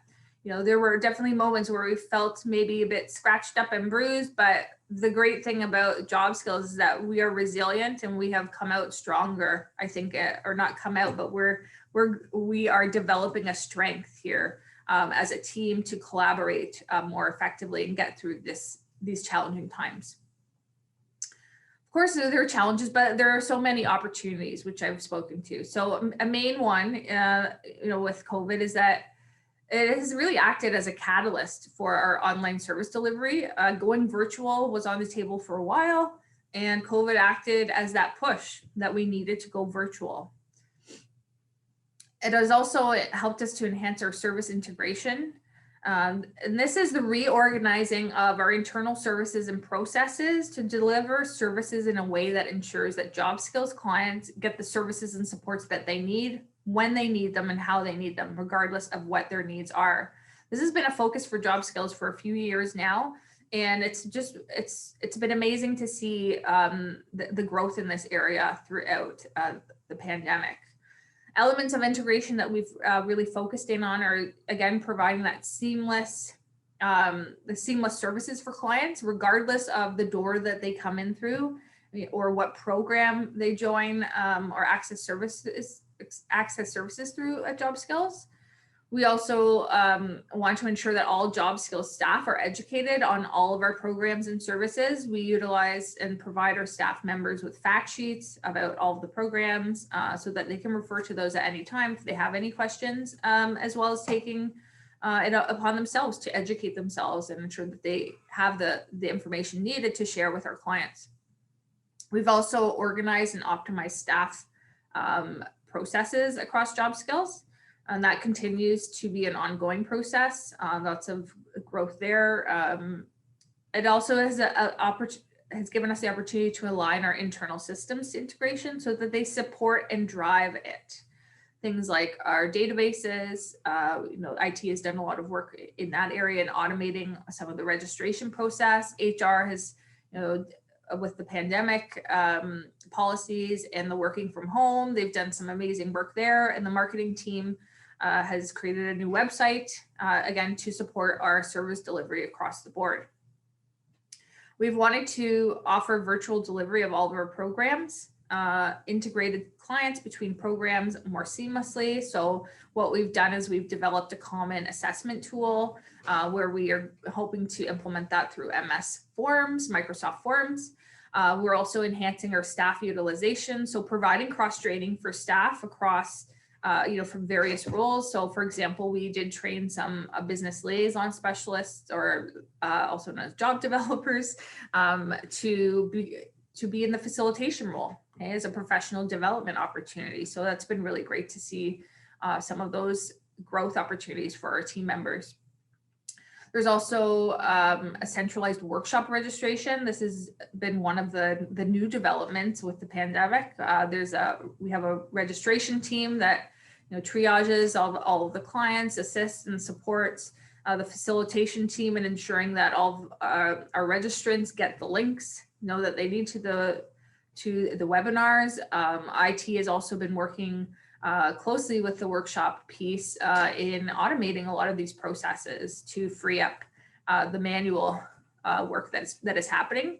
D: there were definitely moments where we felt maybe a bit scratched up and bruised, but the great thing about Job Skills is that we are resilient and we have come out stronger, I think, or not come out, but we are developing a strength here as a team to collaborate more effectively and get through these challenging times. Of course, there are challenges, but there are so many opportunities, which I've spoken to. So a main one, with COVID is that it has really acted as a catalyst for our online service delivery. Going virtual was on the table for a while, and COVID acted as that push that we needed to go virtual. It has also helped us to enhance our service integration. And this is the reorganizing of our internal services and processes to deliver services in a way that ensures that Job Skills clients get the services and supports that they need, when they need them, and how they need them, regardless of what their needs are. This has been a focus for Job Skills for a few years now, and it's been amazing to see the growth in this area throughout the pandemic. Elements of integration that we've really focused in on are, again, providing that seamless services for clients, regardless of the door that they come in through or what program they join or access services through at Job Skills. We also want to ensure that all Job Skills staff are educated on all of our programs and services. We utilize and provide our staff members with fact sheets about all of the programs so that they can refer to those at any time if they have any questions, as well as taking it upon themselves to educate themselves and ensure that they have the information needed to share with our clients. We've also organized and optimized staff processes across Job Skills, and that continues to be an ongoing process. Lots of growth there. It also has given us the opportunity to align our internal systems integration so that they support and drive it. things like our databases. IT has done a lot of work in that area and automating some of the registration process. HR has, with the pandemic policies and the working from home, they've done some amazing work there. And the marketing team has created a new website, again, to support our service delivery across the board. We've wanted to offer virtual delivery of all of our programs, integrated clients between programs more seamlessly. So what we've done is we've developed a common assessment tool where we are hoping to implement that through MS Forms, Microsoft Forms. We're also enhancing our staff utilization, so providing cross-training for staff across from various roles. So for example, we did train some business liaison specialists, or also known as job developers, to be in the facilitation role, okay, as a professional development opportunity. So that's been really great to see some of those growth opportunities for our team members. There's also a centralized workshop registration. This has been one of the new developments with the pandemic. We have a registration team that triages all of the clients, assists and supports the facilitation team in ensuring that all of our registrants get the links, know that they need to the webinars. IT has also been working closely with the workshop piece in automating a lot of these processes to free up the manual work that is happening.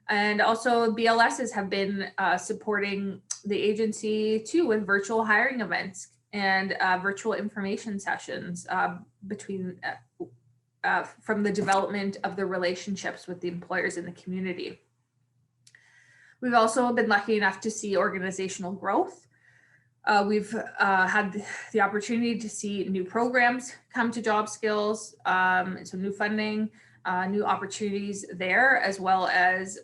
D: And also BLSs have been supporting the agency too with virtual hiring events and virtual information sessions from the development of the relationships with the employers in the community. We've also been lucky enough to see organizational growth. We've had the opportunity to see new programs come to job skills, so new funding, new opportunities there, as well as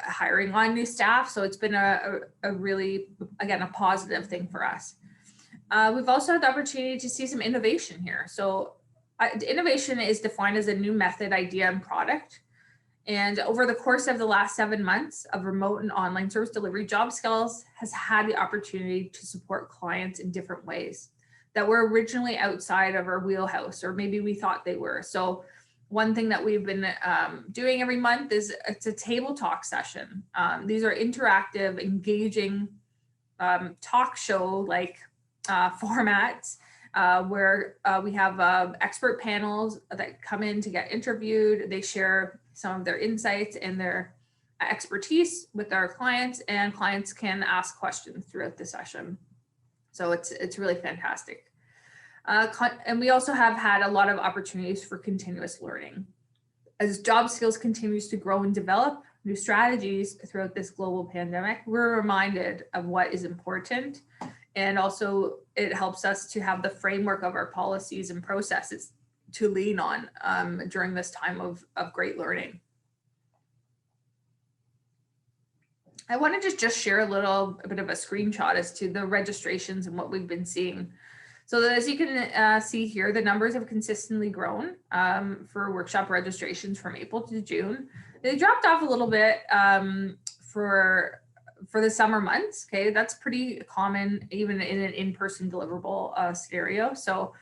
D: hiring on new staff. So it's been a really, again, a positive thing for us. We've also had the opportunity to see some innovation here. So innovation is defined as a new method, idea, and product. And over the course of the last 7 months of remote and online service delivery, Job Skills has had the opportunity to support clients in different ways that were originally outside of our wheelhouse, or maybe we thought they were. So one thing that we've been doing every month is it's a table talk session. These are interactive, engaging talk show like formats where we have expert panels that come in to get interviewed. They share some of their insights and their expertise with our clients, and clients can ask questions throughout the session. So it's really fantastic. And we also have had a lot of opportunities for continuous learning. As Job Skills continues to grow and develop new strategies throughout this global pandemic, we're reminded of what is important. And also it helps us to have the framework of our policies and processes to lean on during this time of great learning. I wanted to just share a bit of a screenshot as to the registrations and what we've been seeing. So as you can see here, the numbers have consistently grown for workshop registrations from April to June. They dropped off a little bit for the summer months. Okay, that's pretty common even in an in-person deliverable scenario. So,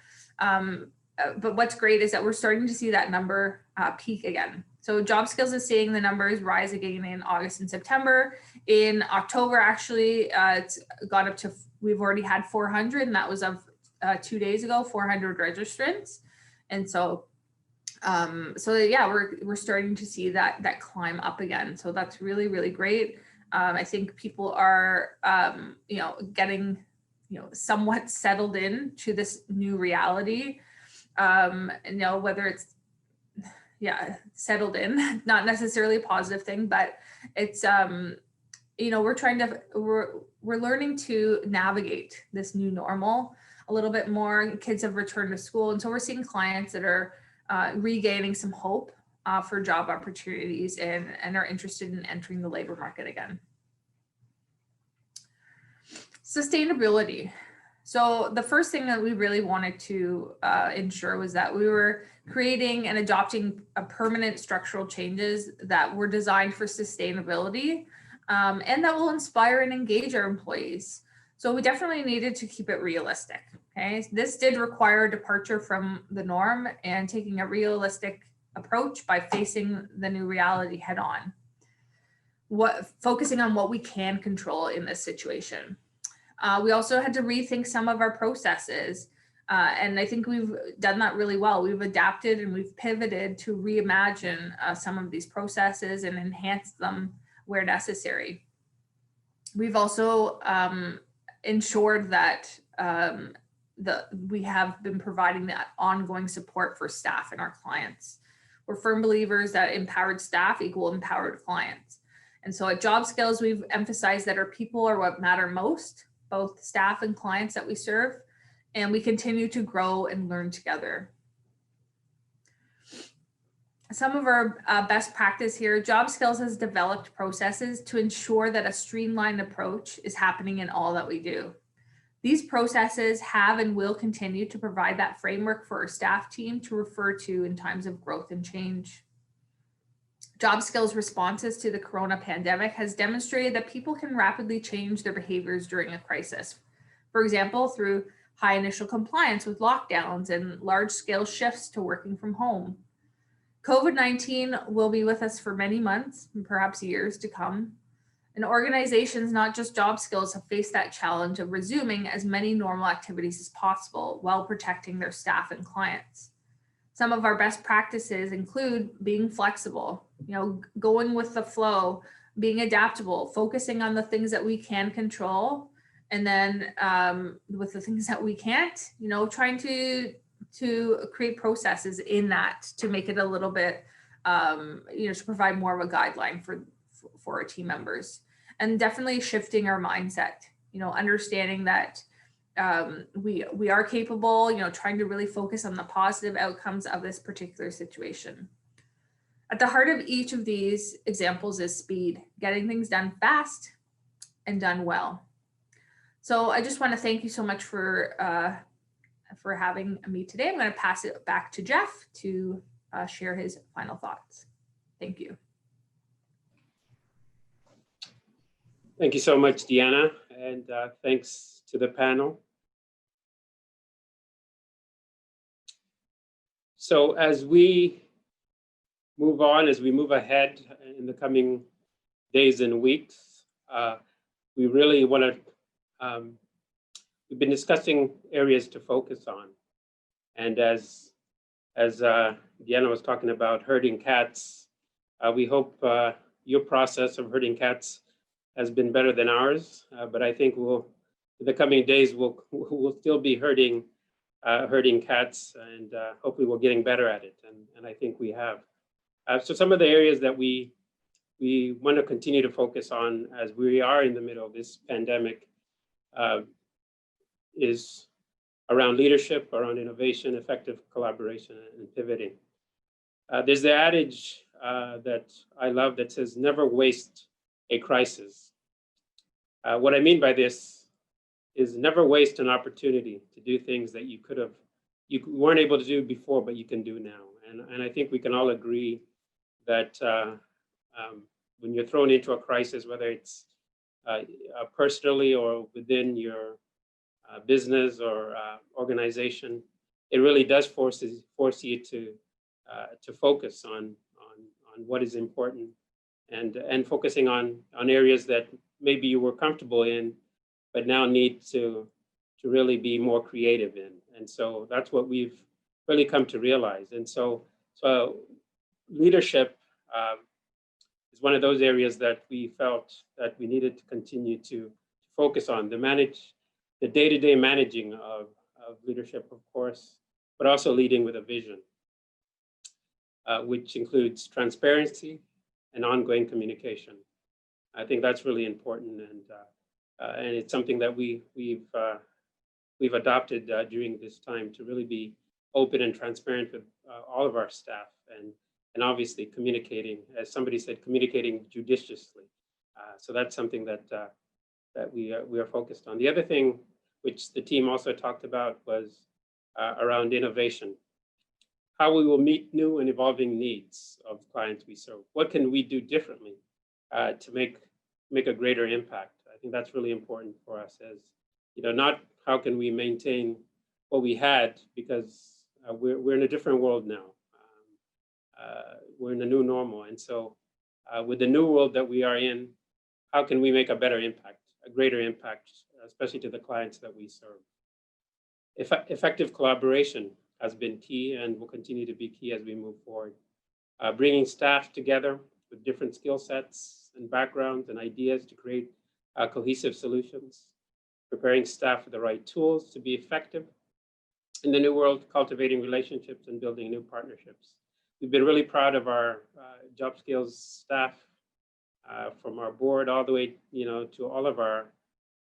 D: but what's great is that we're starting to see that number peak again. So Job Skills is seeing the numbers rise again in August and September. In October, actually, it's gone up to, we've already had 400, and that was of 2 days ago, 400 registrants. And so, yeah, we're starting to see that climb up again. So that's really, really great. I think people are, getting, somewhat settled in to this new reality. Whether it's, settled in, not necessarily a positive thing, but it's, we're learning to navigate this new normal a little bit more. Kids have returned to school. And so we're seeing clients that are regaining some hope for job opportunities and are interested in entering the labor market again. Sustainability. So the first thing that we really wanted to ensure was that we were creating and adopting permanent structural changes that were designed for sustainability and that will inspire and engage our employees. So we definitely needed to keep it realistic. Okay, this did require a departure from the norm and taking a realistic approach by facing the new reality head on. Focusing on what we can control in this situation. We also had to rethink some of our processes. And I think we've done that really well. We've adapted and we've pivoted to reimagine some of these processes and enhance them where necessary. We've also ensured that we have been providing that ongoing support for staff and our clients. We're firm believers that empowered staff equal empowered clients. And so at Job Skills, we've emphasized that our people are what matter most, both staff and clients that we serve, and we continue to grow and learn together. Some of our best practice here, Job Skills has developed processes to ensure that a streamlined approach is happening in all that we do. These processes have and will continue to provide that framework for our staff team to refer to in times of growth and change. Job Skills responses to the corona pandemic has demonstrated that people can rapidly change their behaviors during a crisis. For example, through high initial compliance with lockdowns and large-scale shifts to working from home. COVID-19 will be with us for many months and perhaps years to come. And organizations, not just Job Skills, have faced that challenge of resuming as many normal activities as possible while protecting their staff and clients. Some of our best practices include being flexible, going with the flow, being adaptable, focusing on the things that we can control, and then with the things that we can't, trying to create processes in that to make it a little bit, to provide more of a guideline for our team members, and definitely shifting our mindset, understanding that we are capable, trying to really focus on the positive outcomes of this particular situation. At the heart of each of these examples is speed, getting things done fast and done well. So I just want to thank you so much for having me today. I'm going to pass it back to Jeff to share his final thoughts. Thank you.
A: Thank you so much, Deanna, and thanks to the panel. So as we move on, as we move ahead in the coming days and weeks, we really want to, we've been discussing areas to focus on. And as Deanna was talking about herding cats, we hope your process of herding cats has been better than ours, but I think in the coming days, we'll still be herding cats, and hopefully we're getting better at it, and I think we have. So some of the areas that we want to continue to focus on as we are in the middle of this pandemic is around leadership, around innovation, effective collaboration, and pivoting. There's the adage that I love that says, never waste a crisis. What I mean by this is never waste an opportunity to do things that you weren't able to do before, but you can do now. And I think we can all agree that when you're thrown into a crisis, whether it's personally or within your business or organization, it really does force you to focus on what is important and focusing on areas that maybe you were comfortable in, but now need to really be more creative in. And so that's what we've really come to realize. And so leadership is one of those areas that we felt that we needed to continue to focus on, the day-to-day managing of leadership, of course, but also leading with a vision, which includes transparency and ongoing communication. I think that's really important, and it's something that we've adopted during this time to really be open and transparent with all of our staff, and obviously communicating, as somebody said, communicating judiciously. So that's something that we are focused on. The other thing, which the team also talked about, was around innovation. How we will meet new and evolving needs of clients we serve. What can we do differently to make a greater impact? I think that's really important for us not how can we maintain what we had, because we're in a different world now. We're in a new normal. And so with the new world that we are in, how can we make a better impact, a greater impact, especially to the clients that we serve? Effective collaboration has been key and will continue to be key as we move forward. Bringing staff together with different skill sets and backgrounds and ideas to create cohesive solutions. Preparing staff with the right tools to be effective. In the new world, cultivating relationships and building new partnerships. We've been really proud of our job skills staff, from our board all the way, to all of our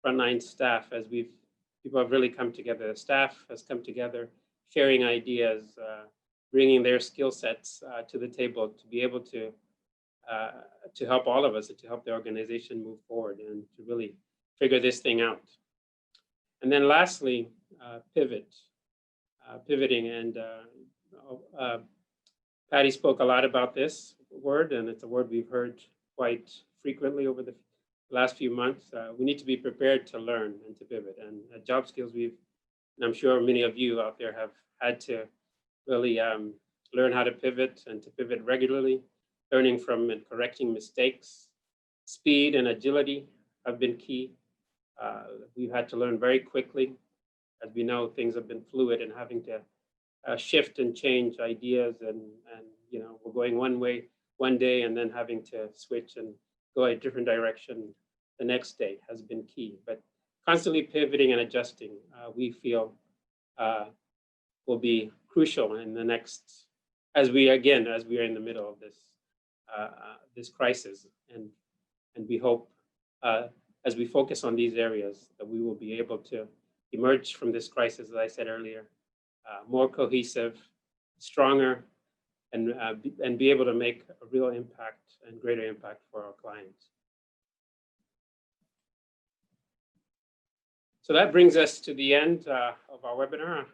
A: frontline staff, as people have really come together. The staff has come together, sharing ideas, bringing their skill sets to the table to be able to help all of us and to help the organization move forward and to really figure this thing out. And then lastly, pivoting. And Patty spoke a lot about this word, and it's a word we've heard quite frequently over the last few months. We need to be prepared to learn and to pivot. And job skills, and I'm sure many of you out there have had to really learn how to pivot and to pivot regularly, learning from and correcting mistakes. Speed and agility have been key. We've had to learn very quickly. As we know, things have been fluid, and having to shift and change ideas, and we're going one way one day and then having to switch and go a different direction the next day has been key. But constantly pivoting and adjusting, we feel will be crucial in the next, as we are in the middle of this crisis, and we hope as we focus on these areas that we will be able to emerge from this crisis, as I said earlier, more cohesive, stronger, and be able to make a real impact and greater impact for our clients. So that brings us to the end of our webinar.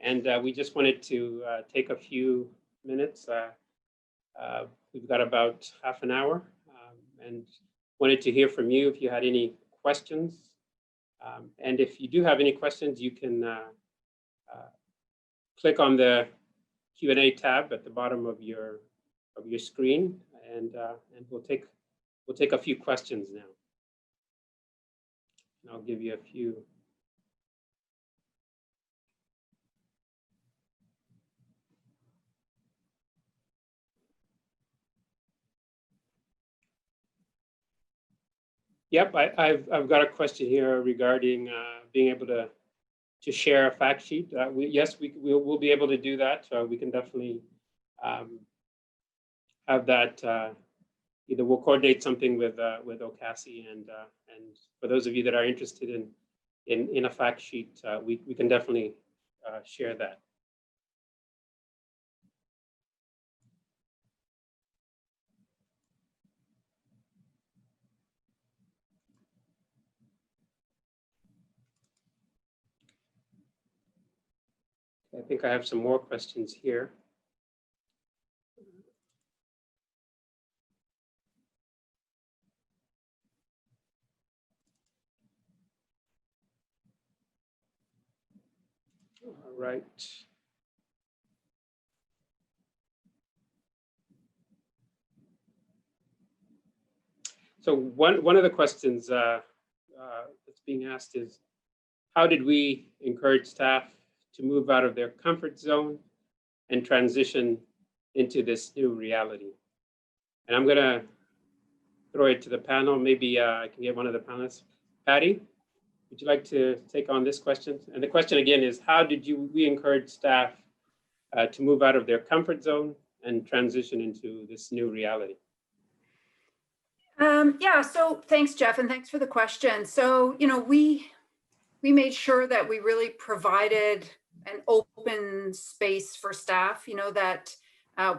A: And we just wanted to take a few minutes. We've got about half an hour, and wanted to hear from you if you had any questions. And if you do have any questions, you can click on the Q&A tab at the bottom of your screen, and we'll take a few questions now. And I'll give you a few. Yep, I've got a question here regarding being able to share a fact sheet. We'll be able to do that. We can definitely have that. Either we'll coordinate something with Ocasi, and for those of you that are interested in a fact sheet, we can definitely share that. I think I have some more questions here. All right. So one of the questions that's being asked is, how did we encourage staff to move out of their comfort zone and transition into this new reality? And I'm gonna throw it to the panel. Maybe I can get one of the panelists. Patty, would you like to take on this question? And the question again is, how did we encourage staff to move out of their comfort zone and transition into this new reality?
B: Yeah, so thanks, Jeff, and thanks for the question. So, we made sure that we really provided an open space for staff, that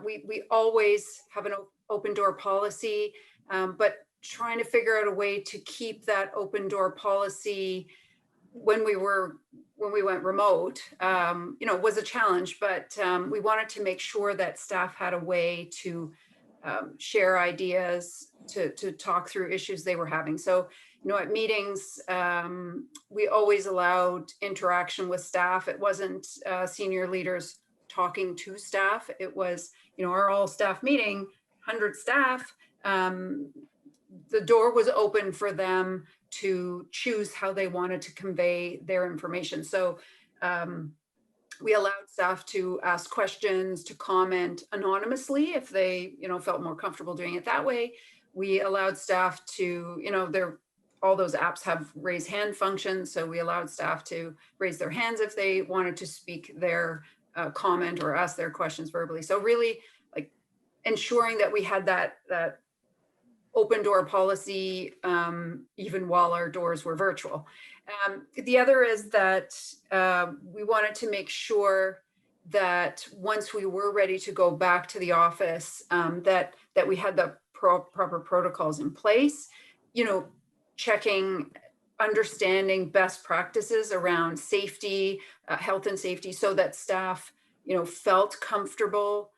B: we always have an open door policy, but trying to figure out a way to keep that open door policy when we went remote, was a challenge, but we wanted to make sure that staff had a way to share ideas, to talk through issues they were having. So, at meetings, we always allowed interaction with staff. It wasn't senior leaders talking to staff. It was, our all staff meeting, 100 staff. The door was open for them to choose how they wanted to convey their information. So we allowed staff to ask questions, to comment anonymously if they, felt more comfortable doing it that way. We allowed staff to, all those apps have raise hand functions. So we allowed staff to raise their hands if they wanted to speak their comment or ask their questions verbally. So really like ensuring that we had that open door policy, even while our doors were virtual. The other is that we wanted to make sure that once we were ready to go back to the office, that we had the proper protocols in place, checking, understanding best practices around safety, health and safety, so that staff, felt comfortable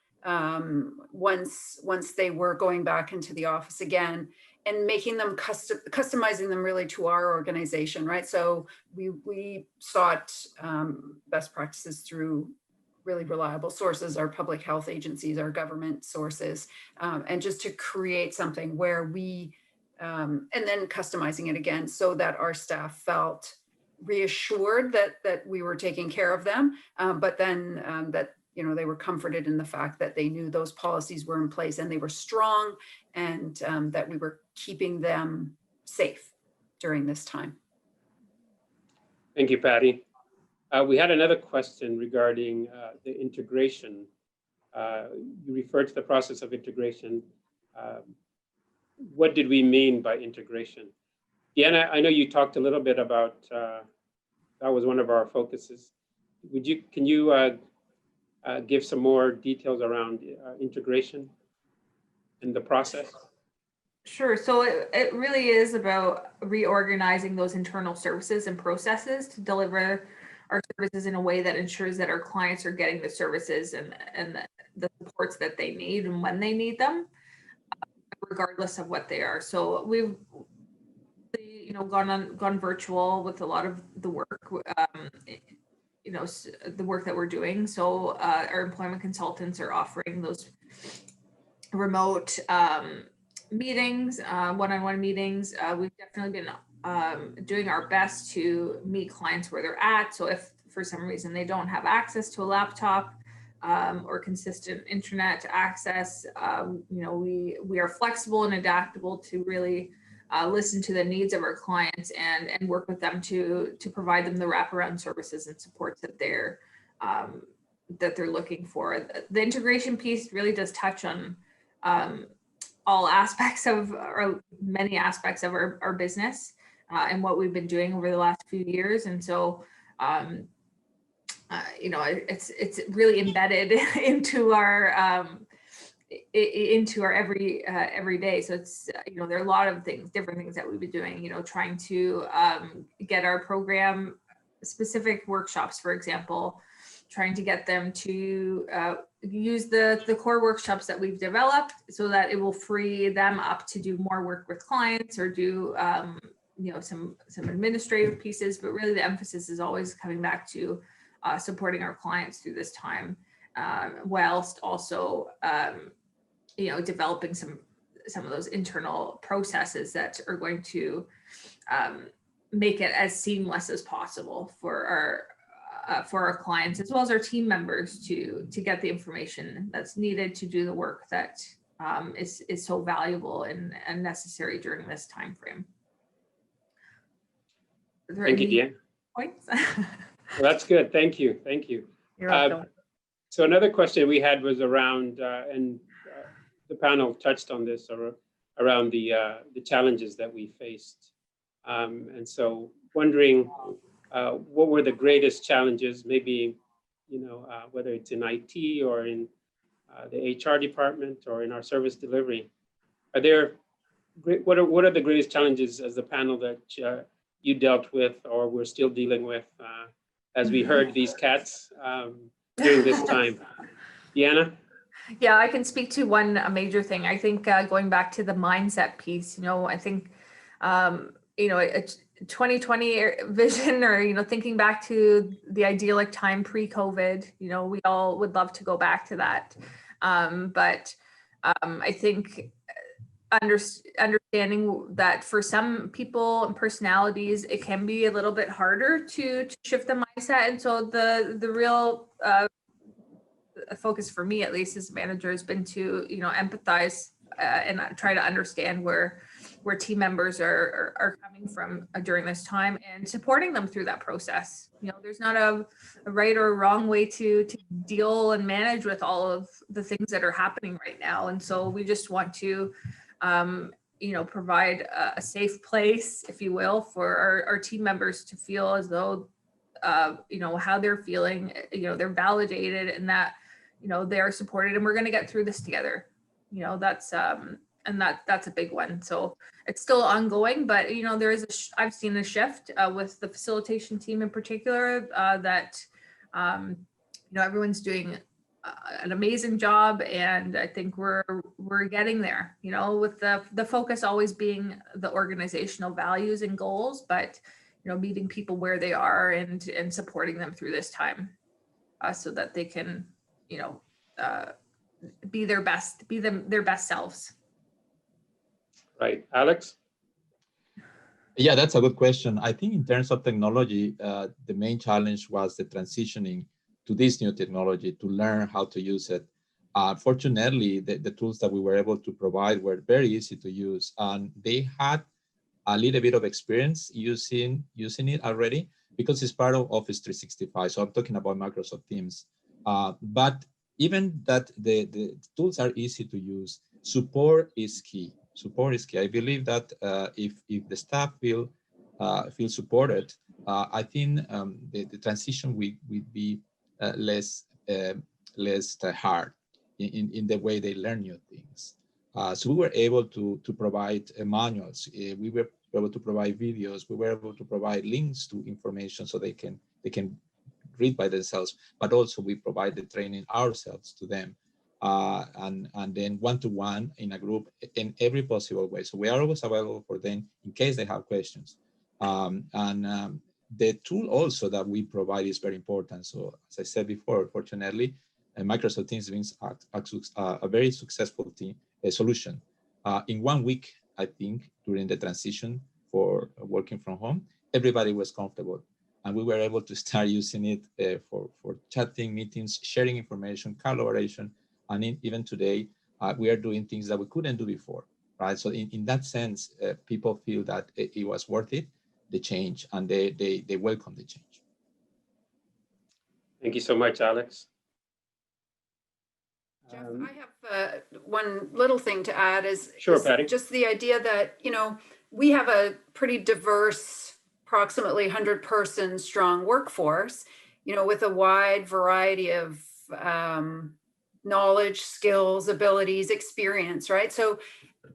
B: once they were going back into the office again, and making them customizing them really to our organization, right? So we sought best practices through really reliable sources, our public health agencies, our government sources, and just to create something where we, and then customizing it again so that our staff felt reassured that we were taking care of them, but then that they were comforted in the fact that they knew those policies were in place and they were strong, and that we were keeping them safe during this time.
A: Thank you, Patty. We had another question regarding the integration. You referred to the process of integration. What did we mean by integration? Deanna, I know you talked a little bit about, that was one of our focuses. Can you give some more details around integration and the process?
D: Sure. So it really is about reorganizing those internal services and processes to deliver our services in a way that ensures that our clients are getting the services and the supports that they need and when they need them, regardless of what they are. So we've gone virtual with a lot of the work, the work that we're doing. So our employment consultants are offering those remote meetings, one-on-one meetings. We've definitely been doing our best to meet clients where they're at. So if for some reason they don't have access to a laptop or consistent internet access, we are flexible and adaptable to really listen to the needs of our clients and work with them to provide them the wraparound services and supports that they're looking for. The integration piece really does touch on all aspects of, or many aspects of our business and what we've been doing over the last few years. And so, it's really embedded into our every day. So it's, there are a lot of different things that we've been doing, trying to get our program specific workshops, for example, trying to get them to use the core workshops that we've developed so that it will free them up to do more work with clients or do, some administrative pieces, but really the emphasis is always coming back to supporting our clients through this time, whilst also, developing some of those internal processes that are going to make it as seamless as possible for our clients as well as our team members to get the information that's needed to do the work that is so valuable and necessary during this time frame.
A: Thank you, Deanna.
D: Points?
A: Well, that's good. Thank you. Thank you.
D: You're welcome.
A: So another question we had was around, and the panel touched on this, around the challenges that we faced. And so wondering what were the greatest challenges, maybe, whether it's in IT or in the HR department or in our service delivery. What are the greatest challenges as the panel that you dealt with or we're still dealing with as we heard these cats during this time? Deanna?
D: Yeah, I can speak to one major thing. I think going back to the mindset piece, I think a 2020 vision, or, thinking back to the idyllic time pre-COVID, we all would love to go back to that. But I think understanding that for some people and personalities, it can be a little bit harder to shift the mindset. And so the real focus for me, at least as a manager, has been to, empathize and try to understand where team members are coming from during this time, and supporting them through that process. There's not a right or wrong way to deal and manage with all of the things that are happening right now. And so we just want to, provide a safe place, if you will, for our team members to feel as though, how they're feeling, they're validated, and that, they're supported, and we're going to get through this together. That's a big one. So it's still ongoing, but there is I've seen a shift with the facilitation team in particular, that everyone's doing an amazing job, and I think we're getting there. With the focus always being the organizational values and goals, but meeting people where they are and supporting them through this time, so that they can be their best selves.
A: Right. Alex?
C: Yeah, that's a good question. I think in terms of technology, the main challenge was the transitioning to this new technology, to learn how to use it. Fortunately, the tools that we were able to provide were very easy to use, and they had a little bit of experience using it already, because it's part of Office 365. So I'm talking about Microsoft Teams. But even that the tools are easy to use, support is key. Support is key. I believe that if the staff feel supported, I think the transition will be less hard in the way they learn new things. So we were able to provide manuals. We were able to provide videos. We were able to provide links to information so they can read by themselves. But also we provide the training ourselves to them. And then one-to-one in a group in every possible way. So we are always available for them in case they have questions. The tool also that we provide is very important. So as I said before, fortunately, Microsoft Teams brings a very successful solution. In 1 week, I think, during the transition for working from home, everybody was comfortable. And we were able to start using it for chatting, meetings, sharing information, collaboration. And even today, we are doing things that we couldn't do before, right? So in that sense, people feel that it was worth it, the change, and they welcome the change.
A: Thank you so much, Alex.
B: Jeff, I have one little thing to add is
A: Patty.
B: Just the idea that, we have a pretty diverse, approximately 100-person strong workforce, with a wide variety of knowledge, skills, abilities, experience, right? So,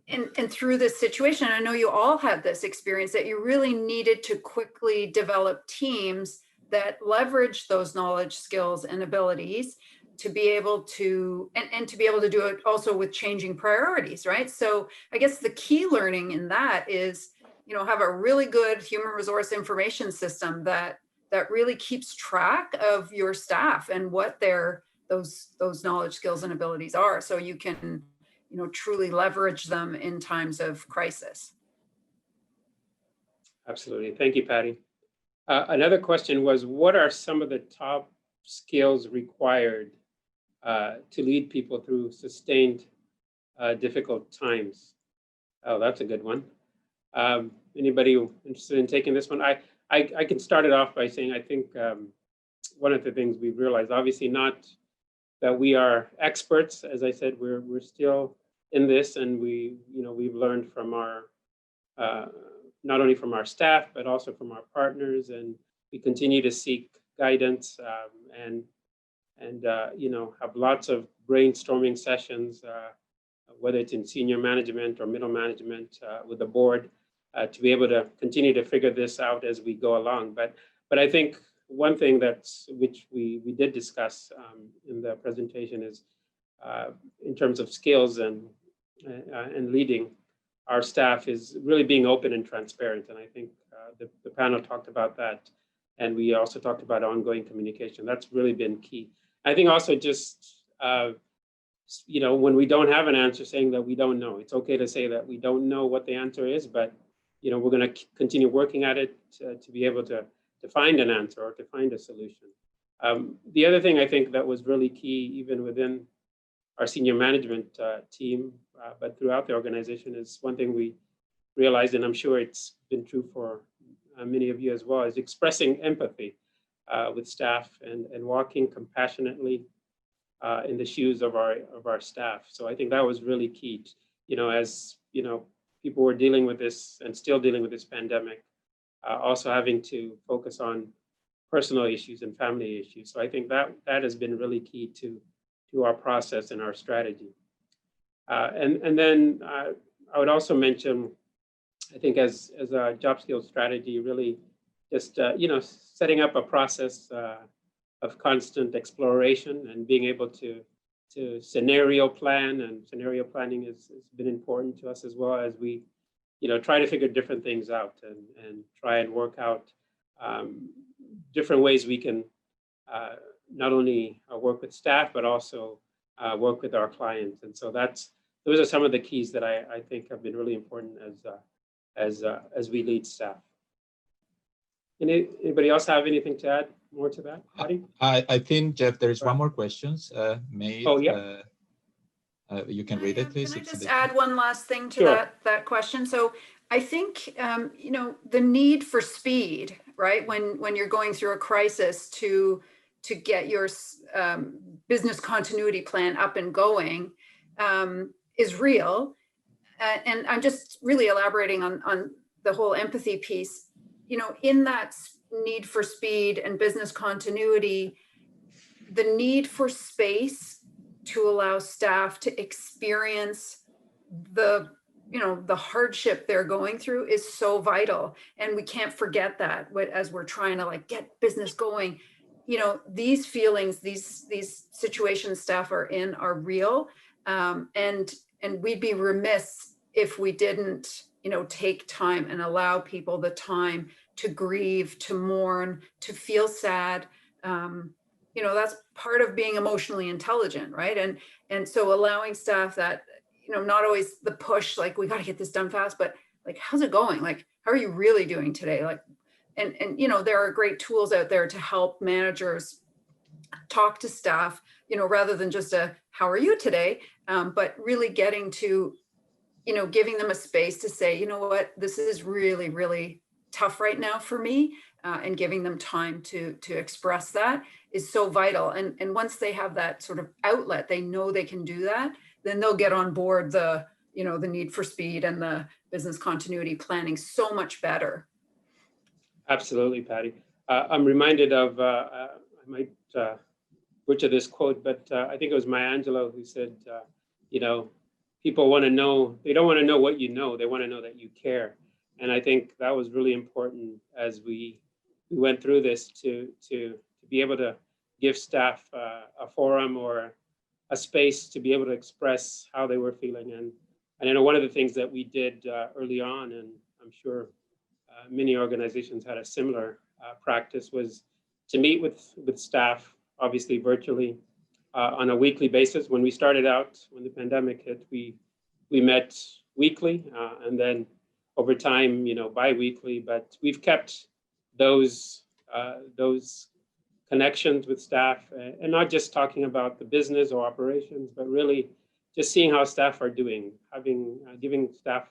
B: and through this situation, I know you all had this experience that you really needed to quickly develop teams that leverage those knowledge, skills, and abilities to be able to, and to be able to do it also with changing priorities, right? So I guess the key learning in that is, have a really good human resource information system that really keeps track of your staff and what those knowledge, skills, and abilities are, so you can, truly leverage them in times of crisis.
A: Absolutely. Thank you, Patty. Another question was, what are some of the top skills required to lead people through sustained difficult times? Oh, that's a good one. Anybody interested in taking this one? I can start it off by saying, I think one of the things we've realized, obviously not that we are experts, as I said, we're still in this, and we've learned from our, not only from our staff, but also from our partners, and we continue to seek guidance and have lots of brainstorming sessions, whether it's in senior management or middle management with the board, to be able to continue to figure this out as we go along. But I think one thing which we did discuss in the presentation is in terms of skills and leading, our staff is really being open and transparent. And I think the panel talked about that. And we also talked about ongoing communication. That's really been key. I think also just, when we don't have an answer, saying that we don't know. It's okay to say that we don't know what the answer is, but we're going to continue working at it to be able to find an answer or to find a solution. The other thing I think that was really key, even within our senior management team, but throughout the organization, is one thing we realized, and I'm sure it's been true for many of you as well, is expressing empathy with staff and walking compassionately in the shoes of our staff. So I think that was really key. As people were dealing with this and still dealing with this pandemic, also having to focus on personal issues and family issues. So I think that has been really key to our process and our strategy. And then I would also mention, I think as a job skills strategy, really just setting up a process of constant exploration and being able to scenario plan, and scenario planning has been important to us as well, as we try to figure different things out and try and work out different ways we can not only work with staff but also work with our clients. And so those are some of the keys that I think have been really important as we lead staff. Anybody else have anything to add more to that, Patty?
C: I think, Jeff, there is one more question made.
A: Oh, yeah.
C: You can read it, please.
B: Can I just add one last thing to that question? So I think, the need for speed, right? When you're going through a crisis to get your business continuity plan up and going is real. And I'm just really elaborating on the whole empathy piece. In that need for speed and business continuity, the need for space to allow staff to experience the hardship they're going through is so vital. And we can't forget that as we're trying to get business going. These feelings, these situations staff are in are real. And we'd be remiss if we didn't, take time and allow people the time to grieve, to mourn, to feel sad. That's part of being emotionally intelligent, right? And so allowing staff that, not always the push, we got to get this done fast, but how's it going? How are you really doing today? And there are great tools out there to help managers talk to staff, rather than just how are you today? But really getting to, giving them a space to say, you know what, this is really, really tough right now for me, and giving them time to express that is so vital. And once they have that sort of outlet, they know they can do that, then they'll get on board the need for speed and the business continuity planning so much better.
A: Absolutely, Patty. I'm reminded of, I might butcher this quote, but I think it was Maya Angelou who said, people want to know, they don't want to know what you know, they want to know that you care. And I think that was really important as we went through this to be able to give staff a forum or a space to be able to express how they were feeling. And I know one of the things that we did early on, and I'm sure many organizations had a similar practice, was to meet with staff, obviously virtually, on a weekly basis. When we started out, when the pandemic hit, we met weekly, and then over time, bi-weekly. But we've kept those connections with staff, and not just talking about the business or operations, but really just seeing how staff are doing, giving staff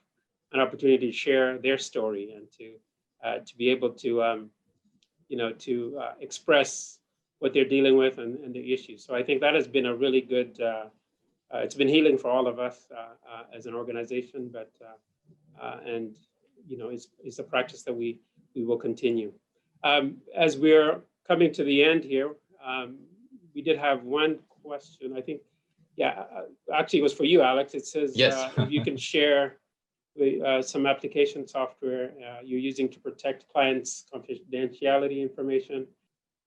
A: an opportunity to share their story and to be able to express what they're dealing with and the issues. So I think that has been a really good, it's been healing for all of us as an organization, but it's a practice that we will continue. As we're coming to the end here, we did have one question, I think, actually it was for you, Alex. It says,
C: yes.
A: If you can share some application software you're using to protect clients' confidentiality information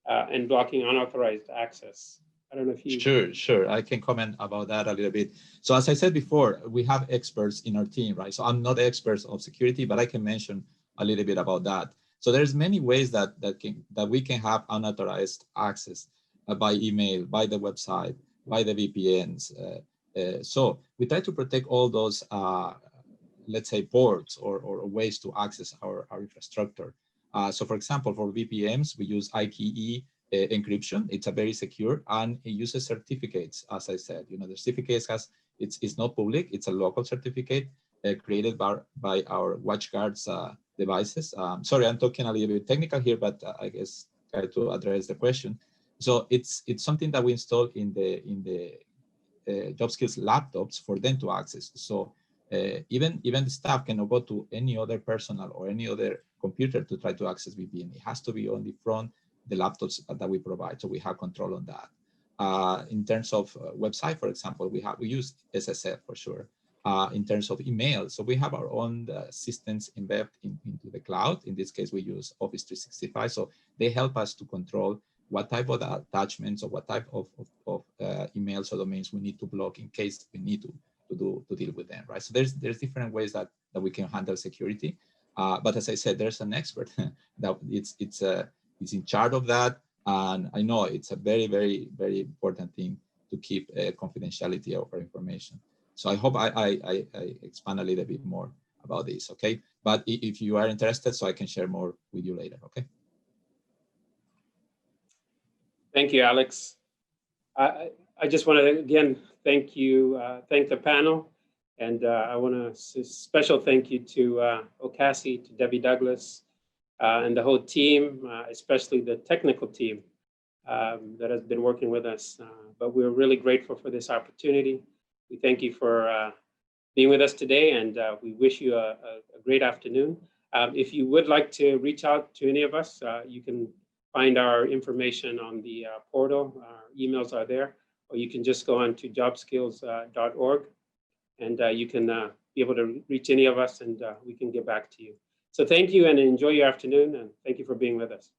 A: and blocking unauthorized access. I don't know if you.
C: Sure. I can comment about that a little bit. So as I said before, we have experts in our team, right? So I'm not expert of security, but I can mention a little bit about that. So there's many ways that we can have unauthorized access by email, by the website, by the VPNs. So we try to protect all those, let's say, ports or ways to access our infrastructure. So for example, for VPNs, we use IKE encryption. It's a very secure, and it uses certificates. As I said, the certificates it's not public. It's a local certificate created by our WatchGuard's devices. Sorry, I'm talking a little bit technical here, but I guess try to address the question. So it's something that we install in the job skills laptops for them to access. So even the staff cannot go to any other personal or any other computer to try to access VPN. It has to be only from the laptops that we provide. So we have control on that. In terms of website, for example, we use SSL for sure. In terms of email, so we have our own systems embedded into the cloud. In this case, we use Office 365. So they help us to control what type of attachments or what type of emails or domains we need to block in case we need to deal with them, right? So there's different ways that we can handle security. But as I said, there's an expert that it's in charge of that. And I know it's a very, very, very important thing to keep confidentiality of our information. So I hope I expand a little bit more about this, okay? But if you are interested, so I can share more with you later, okay?
A: Thank you, Alex. I just want to, again, thank the panel. And I want to special thank you to Okasi, to Debbie Douglas, and the whole team, especially the technical team that has been working with us. But we're really grateful for this opportunity. We thank you for being with us today, and we wish you a great afternoon. If you would like to reach out to any of us, you can find our information on the portal. Our emails are there, or you can just go on to jobskills.org, and you can be able to reach any of us, and we can get back to you. So thank you, and enjoy your afternoon, and thank you for being with us.